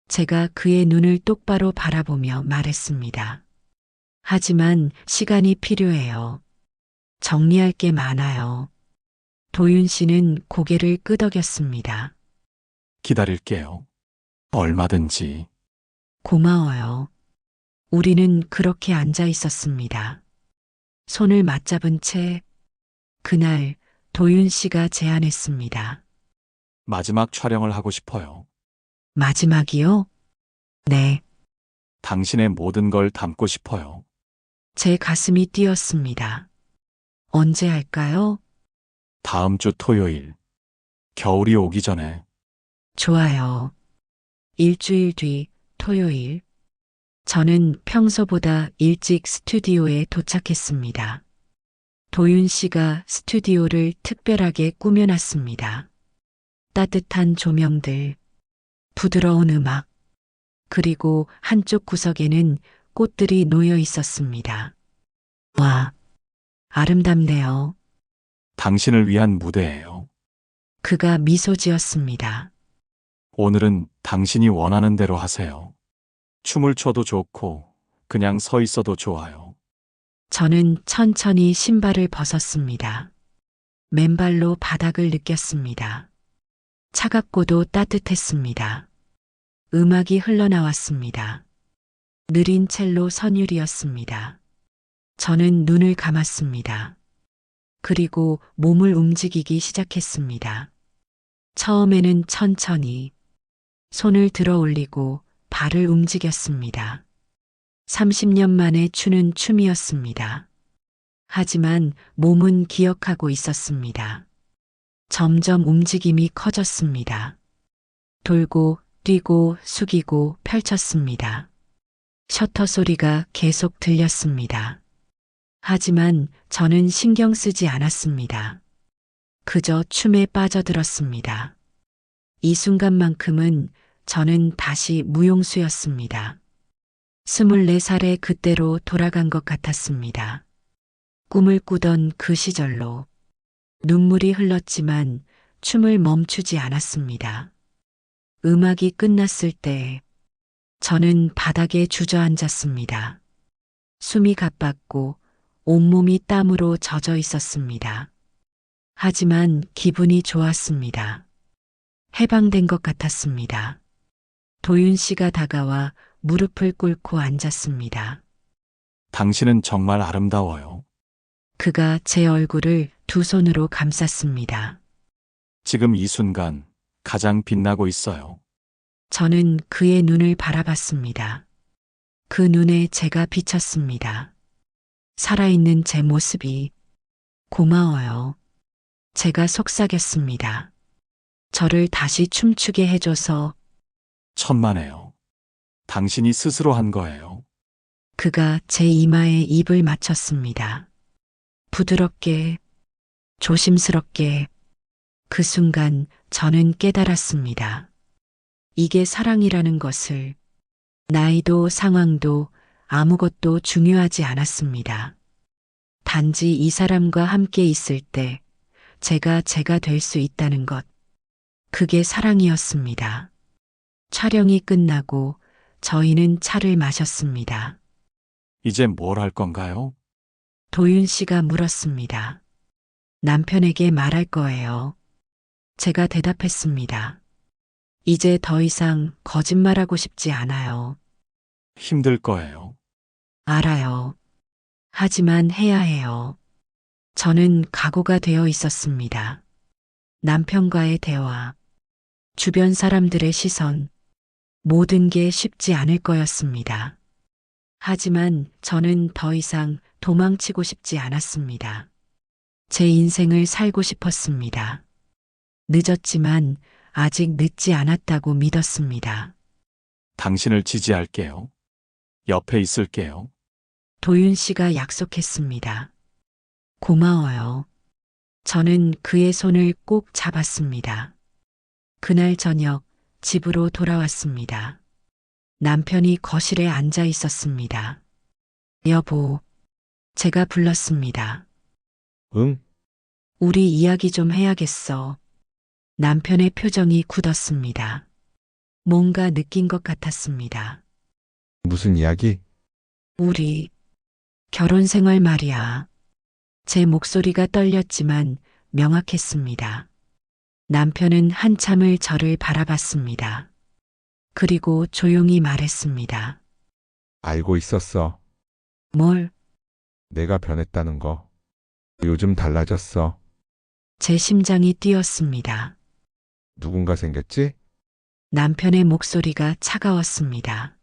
제가 그의 눈을 똑바로 바라보며 말했습니다. 하지만 시간이 필요해요. 정리할 게 많아요. 도윤 씨는 고개를 끄덕였습니다. 기다릴게요. 얼마든지. 고마워요. 우리는 그렇게 앉아 있었습니다. 손을 맞잡은 채 그날 도윤 씨가 제안했습니다. 마지막 촬영을 하고 싶어요. 마지막이요? 네. 당신의 모든 걸 담고 싶어요. 제 가슴이 뛰었습니다. 언제 할까요? 다음 주 토요일. 겨울이 오기 전에. 좋아요. 일주일 뒤 토요일. 저는 평소보다 일찍 스튜디오에 도착했습니다. 도윤 씨가 스튜디오를 특별하게 꾸며놨습니다. 따뜻한 조명들, 부드러운 음악, 그리고 한쪽 구석에는 꽃들이 놓여 있었습니다. 와, 아름답네요. 당신을 위한 무대예요. 그가 미소 지었습니다. 오늘은 당신이 원하는 대로 하세요. 춤을 춰도 좋고, 그냥 서 있어도 좋아요. 저는 천천히 신발을 벗었습니다. 맨발로 바닥을 느꼈습니다. 차갑고도 따뜻했습니다. 음악이 흘러나왔습니다. 느린 첼로 선율이었습니다. 저는 눈을 감았습니다. 그리고 몸을 움직이기 시작했습니다. 처음에는 천천히 손을 들어 올리고 발을 움직였습니다. 30년 만에 추는 춤이었습니다. 하지만 몸은 기억하고 있었습니다. 점점 움직임이 커졌습니다. 돌고 뛰고 숙이고 펼쳤습니다. 셔터 소리가 계속 들렸습니다. 하지만 저는 신경 쓰지 않았습니다. 그저 춤에 빠져들었습니다. 이 순간만큼은 저는 다시 무용수였습니다. 24살의 그때로 돌아간 것 같았습니다. 꿈을 꾸던 그 시절로. 눈물이 흘렀지만 춤을 멈추지 않았습니다. 음악이 끝났을 때 저는 바닥에 주저앉았습니다. 숨이 가빴고 온몸이 땀으로 젖어 있었습니다. 하지만 기분이 좋았습니다. 해방된 것 같았습니다. 도윤 씨가 다가와 무릎을 꿇고 앉았습니다. 당신은 정말 아름다워요. 그가 제 얼굴을 두 손으로 감쌌습니다. 지금 이 순간 가장 빛나고 있어요. 저는 그의 눈을 바라봤습니다. 그 눈에 제가 비쳤습니다. 살아있는 제 모습이 고마워요. 제가 속삭였습니다. 저를 다시 춤추게 해줘서. 천만에요. 당신이 스스로 한 거예요. 그가 제 이마에 입을 맞췄습니다. 부드럽게, 조심스럽게. 그 순간 저는 깨달았습니다. 이게 사랑이라는 것을. 나이도 상황도 아무것도 중요하지 않았습니다. 단지 이 사람과 함께 있을 때 제가 될 수 있다는 것. 그게 사랑이었습니다. 촬영이 끝나고 저희는 차를 마셨습니다. 이제 뭘 할 건가요? 도윤 씨가 물었습니다. 남편에게 말할 거예요. 제가 대답했습니다. 이제 더 이상 거짓말하고 싶지 않아요. 힘들 거예요. 알아요. 하지만 해야 해요. 저는 각오가 되어 있었습니다. 남편과의 대화, 주변 사람들의 시선, 모든 게 쉽지 않을 거였습니다. 하지만 저는 더 이상 도망치고 싶지 않았습니다. 제 인생을 살고 싶었습니다. 늦었지만 아직 늦지 않았다고 믿었습니다. 당신을 지지할게요. 옆에 있을게요. 도윤 씨가 약속했습니다. 고마워요. 저는 그의 손을 꼭 잡았습니다. 그날 저녁 집으로 돌아왔습니다. 남편이 거실에 앉아 있었습니다. 여보, 제가 불렀습니다. 응? 우리 이야기 좀 해야겠어. 남편의 표정이 굳었습니다. 뭔가 느낀 것 같았습니다. 무슨 이야기? 우리 결혼 생활 말이야. 제 목소리가 떨렸지만 명확했습니다. 남편은 한참을 저를 바라봤습니다. 그리고 조용히 말했습니다. 알고 있었어. 뭘? 내가 변했다는 거. 요즘 달라졌어. 제 심장이 뛰었습니다. 누군가 생겼지? 남편의 목소리가 차가웠습니다.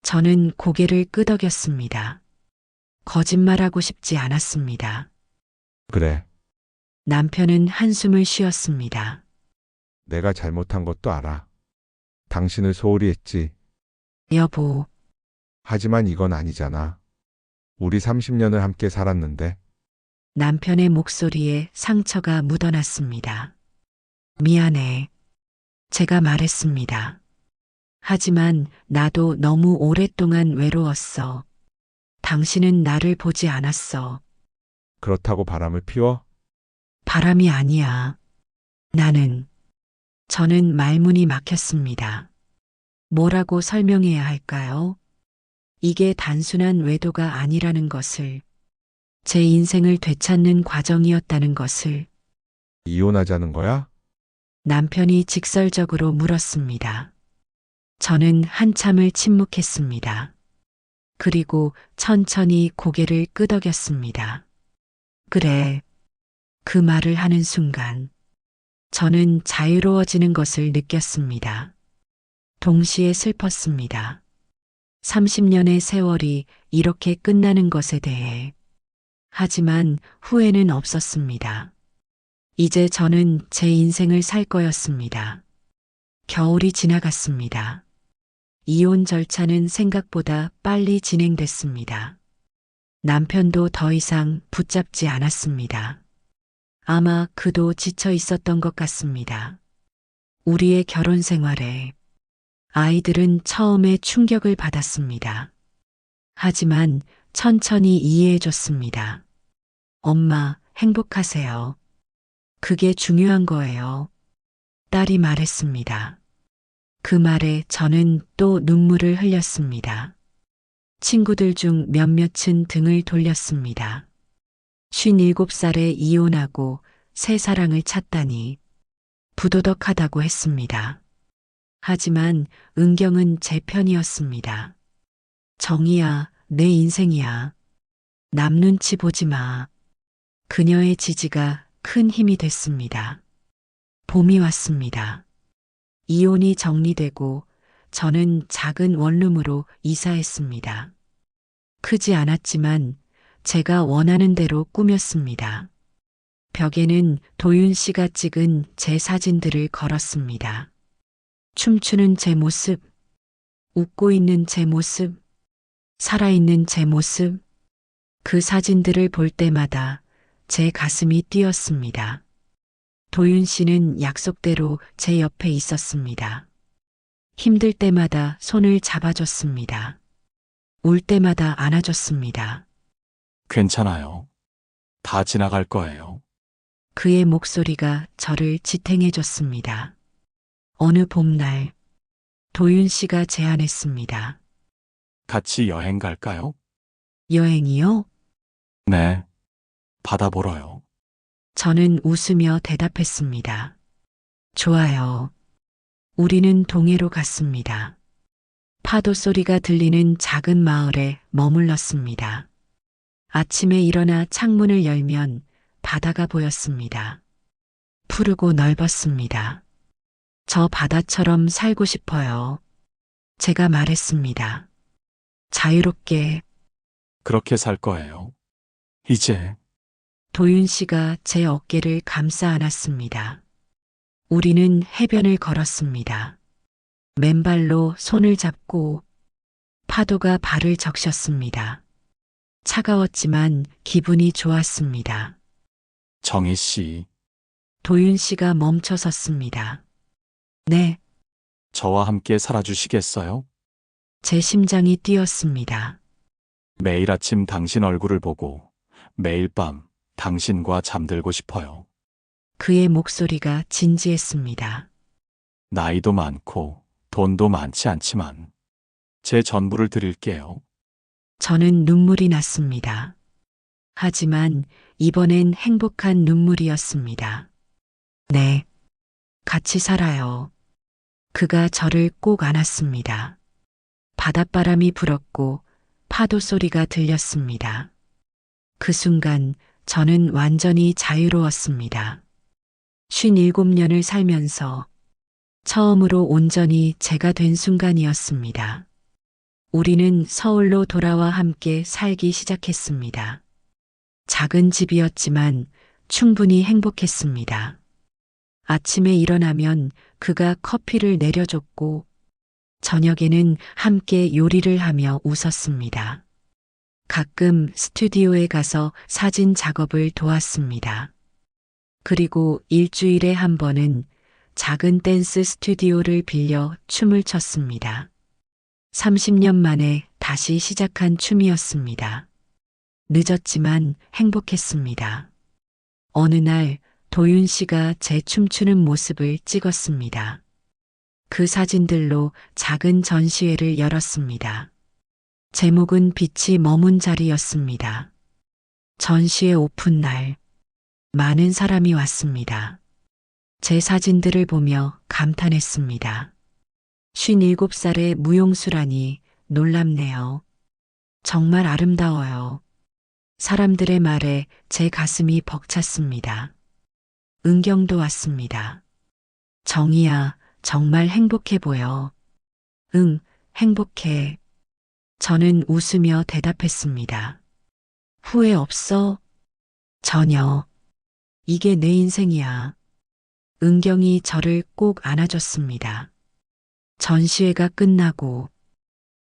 저는 고개를 끄덕였습니다. 거짓말하고 싶지 않았습니다. 그래. 남편은 한숨을 쉬었습니다. 내가 잘못한 것도 알아. 당신을 소홀히 했지. 여보, 하지만 이건 아니잖아. 우리 30년을 함께 살았는데. 남편의 목소리에 상처가 묻어났습니다. 미안해. 제가 말했습니다. 하지만 나도 너무 오랫동안 외로웠어. 당신은 나를 보지 않았어. 그렇다고 바람을 피워? 바람이 아니야. 저는 말문이 막혔습니다. 뭐라고 설명해야 할까요? 이게 단순한 외도가 아니라는 것을, 제 인생을 되찾는 과정이었다는 것을 이혼하자는 거야? 남편이 직설적으로 물었습니다. 저는 한참을 침묵했습니다. 그리고 천천히 고개를 끄덕였습니다. 그래. 그 말을 하는 순간 저는 자유로워지는 것을 느꼈습니다. 동시에 슬펐습니다. 30년의 세월이 이렇게 끝나는 것에 대해. 하지만 후회는 없었습니다. 이제 저는 제 인생을 살 거였습니다. 겨울이 지나갔습니다. 이혼 절차는 생각보다 빨리 진행됐습니다. 남편도 더 이상 붙잡지 않았습니다. 아마 그도 지쳐 있었던 것 같습니다. 우리의 결혼 생활에 아이들은 처음에 충격을 받았습니다. 하지만 천천히 이해해줬습니다. 엄마, 행복하세요. 그게 중요한 거예요. 딸이 말했습니다. 그 말에 저는 또 눈물을 흘렸습니다. 친구들 중 몇몇은 등을 돌렸습니다. 57살에 이혼하고 새 사랑을 찾다니 부도덕하다고 했습니다. 하지만 은경은 제 편이었습니다. 정이야, 내 인생이야. 남 눈치 보지 마. 그녀의 지지가 큰 힘이 됐습니다. 봄이 왔습니다. 이혼이 정리되고 저는 작은 원룸으로 이사했습니다. 크지 않았지만 제가 원하는 대로 꾸몄습니다. 벽에는 도윤 씨가 찍은 제 사진들을 걸었습니다. 춤추는 제 모습, 웃고 있는 제 모습, 살아있는 제 모습, 그 사진들을 볼 때마다 제 가슴이 뛰었습니다. 도윤 씨는 약속대로 제 옆에 있었습니다. 힘들 때마다 손을 잡아줬습니다. 울 때마다 안아줬습니다. 괜찮아요. 다 지나갈 거예요. 그의 목소리가 저를 지탱해줬습니다. 어느 봄날, 도윤 씨가 제안했습니다. 같이 여행 갈까요? 여행이요? 네. 바다 보러요. 저는 웃으며 대답했습니다. 좋아요. 우리는 동해로 갔습니다. 파도 소리가 들리는 작은 마을에 머물렀습니다. 아침에 일어나 창문을 열면 바다가 보였습니다. 푸르고 넓었습니다. 저 바다처럼 살고 싶어요. 제가 말했습니다. 자유롭게. 그렇게 살 거예요. 이제 도윤 씨가 제 어깨를 감싸 안았습니다. 우리는 해변을 걸었습니다. 맨발로 손을 잡고 파도가 발을 적셨습니다. 차가웠지만 기분이 좋았습니다. 정희 씨, 도윤 씨가 멈춰 섰습니다. 네, 저와 함께 살아주시겠어요? 제 심장이 뛰었습니다. 매일 아침 당신 얼굴을 보고 매일 밤 당신과 잠들고 싶어요. 그의 목소리가 진지했습니다. 나이도 많고 돈도 많지 않지만 제 전부를 드릴게요. 저는 눈물이 났습니다. 하지만 이번엔 행복한 눈물이었습니다. 네, 같이 살아요. 그가 저를 꼭 안았습니다. 바닷바람이 불었고 파도 소리가 들렸습니다. 그 순간 저는 완전히 자유로웠습니다. 57년을 살면서 처음으로 온전히 제가 된 순간이었습니다. 우리는 서울로 돌아와 함께 살기 시작했습니다. 작은 집이었지만 충분히 행복했습니다. 아침에 일어나면 그가 커피를 내려줬고 저녁에는 함께 요리를 하며 웃었습니다. 가끔 스튜디오에 가서 사진 작업을 도왔습니다. 그리고 일주일에 한 번은 작은 댄스 스튜디오를 빌려 춤을 췄습니다. 30년 만에 다시 시작한 춤이었습니다. 늦었지만 행복했습니다. 어느 날 도윤 씨가 제 춤추는 모습을 찍었습니다. 그 사진들로 작은 전시회를 열었습니다. 제목은 빛이 머문 자리였습니다. 전시회 오픈 날 많은 사람이 왔습니다. 제 사진들을 보며 감탄했습니다. 57살의 무용수라니 놀랍네요. 정말 아름다워요. 사람들의 말에 제 가슴이 벅찼습니다. 은경도 왔습니다. 정희야, 정말 행복해 보여. 응, 행복해. 저는 웃으며 대답했습니다. 후회 없어? 전혀. 이게 내 인생이야. 은경이 저를 꼭 안아줬습니다. 전시회가 끝나고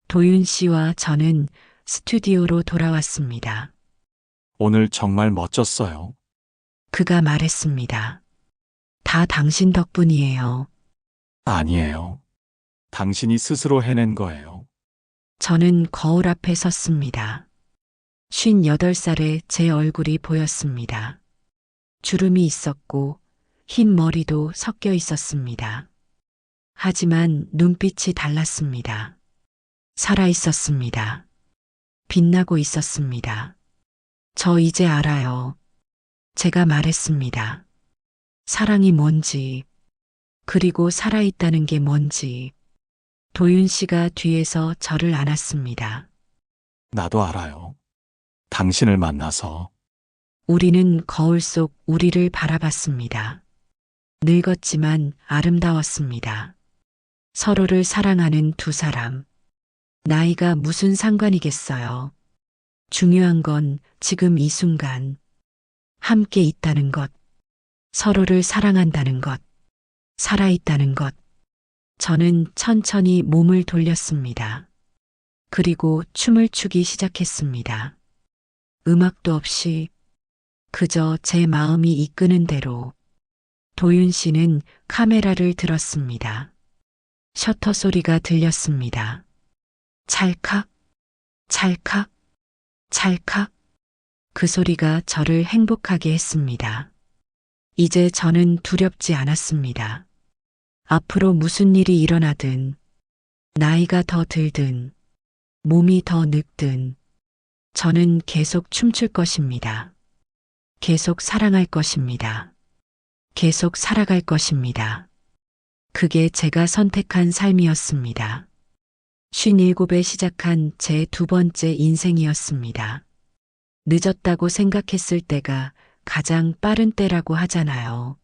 도윤 씨와 저는 스튜디오로 돌아왔습니다. 오늘 정말 멋졌어요. 그가 말했습니다. 다 당신 덕분이에요. 아니에요. 당신이 스스로 해낸 거예요. 저는 거울 앞에 섰습니다. 58살의 제 얼굴이 보였습니다. 주름이 있었고 흰 머리도 섞여 있었습니다. 하지만 눈빛이 달랐습니다. 살아 있었습니다. 빛나고 있었습니다. 저 이제 알아요. 제가 말했습니다. 사랑이 뭔지, 그리고 살아있다는 게 뭔지. 도윤 씨가 뒤에서 저를 안았습니다. 나도 알아요. 당신을 만나서 우리는 거울 속 우리를 바라봤습니다. 늙었지만 아름다웠습니다. 서로를 사랑하는 두 사람. 나이가 무슨 상관이겠어요. 중요한 건 지금 이 순간. 함께 있다는 것. 서로를 사랑한다는 것. 살아있다는 것. 저는 천천히 몸을 돌렸습니다. 그리고 춤을 추기 시작했습니다. 음악도 없이 그저 제 마음이 이끄는 대로. 도윤 씨는 카메라를 들었습니다. 셔터 소리가 들렸습니다. 찰칵, 찰칵, 찰칵. 그 소리가 저를 행복하게 했습니다. 이제 저는 두렵지 않았습니다. 앞으로 무슨 일이 일어나든, 나이가 더 들든, 몸이 더 늙든, 저는 계속 춤출 것입니다. 계속 사랑할 것입니다. 계속 살아갈 것입니다. 그게 제가 선택한 삶이었습니다. 57에 시작한 제 두 번째 인생이었습니다. 늦었다고 생각했을 때가 가장 빠른 때라고 하잖아요.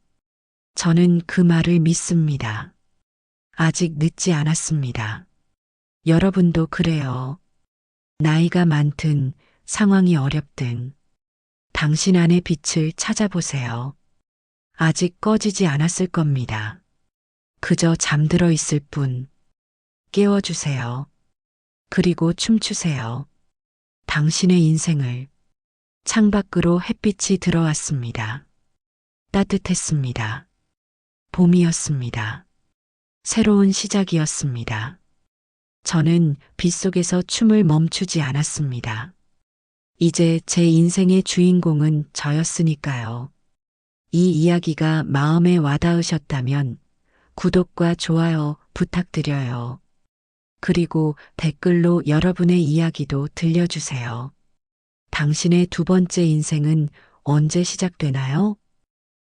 저는 그 말을 믿습니다. 아직 늦지 않았습니다. 여러분도 그래요. 나이가 많든 상황이 어렵든 당신 안의 빛을 찾아보세요. 아직 꺼지지 않았을 겁니다. 그저 잠들어 있을 뿐. 깨워주세요. 그리고 춤추세요. 당신의 인생을. 창밖으로 햇빛이 들어왔습니다. 따뜻했습니다. 봄이었습니다. 새로운 시작이었습니다. 저는 빗속에서 춤을 멈추지 않았습니다. 이제 제 인생의 주인공은 저였으니까요. 이 이야기가 마음에 와닿으셨다면 구독과 좋아요 부탁드려요. 그리고 댓글로 여러분의 이야기도 들려주세요. 당신의 두 번째 인생은 언제 시작되나요?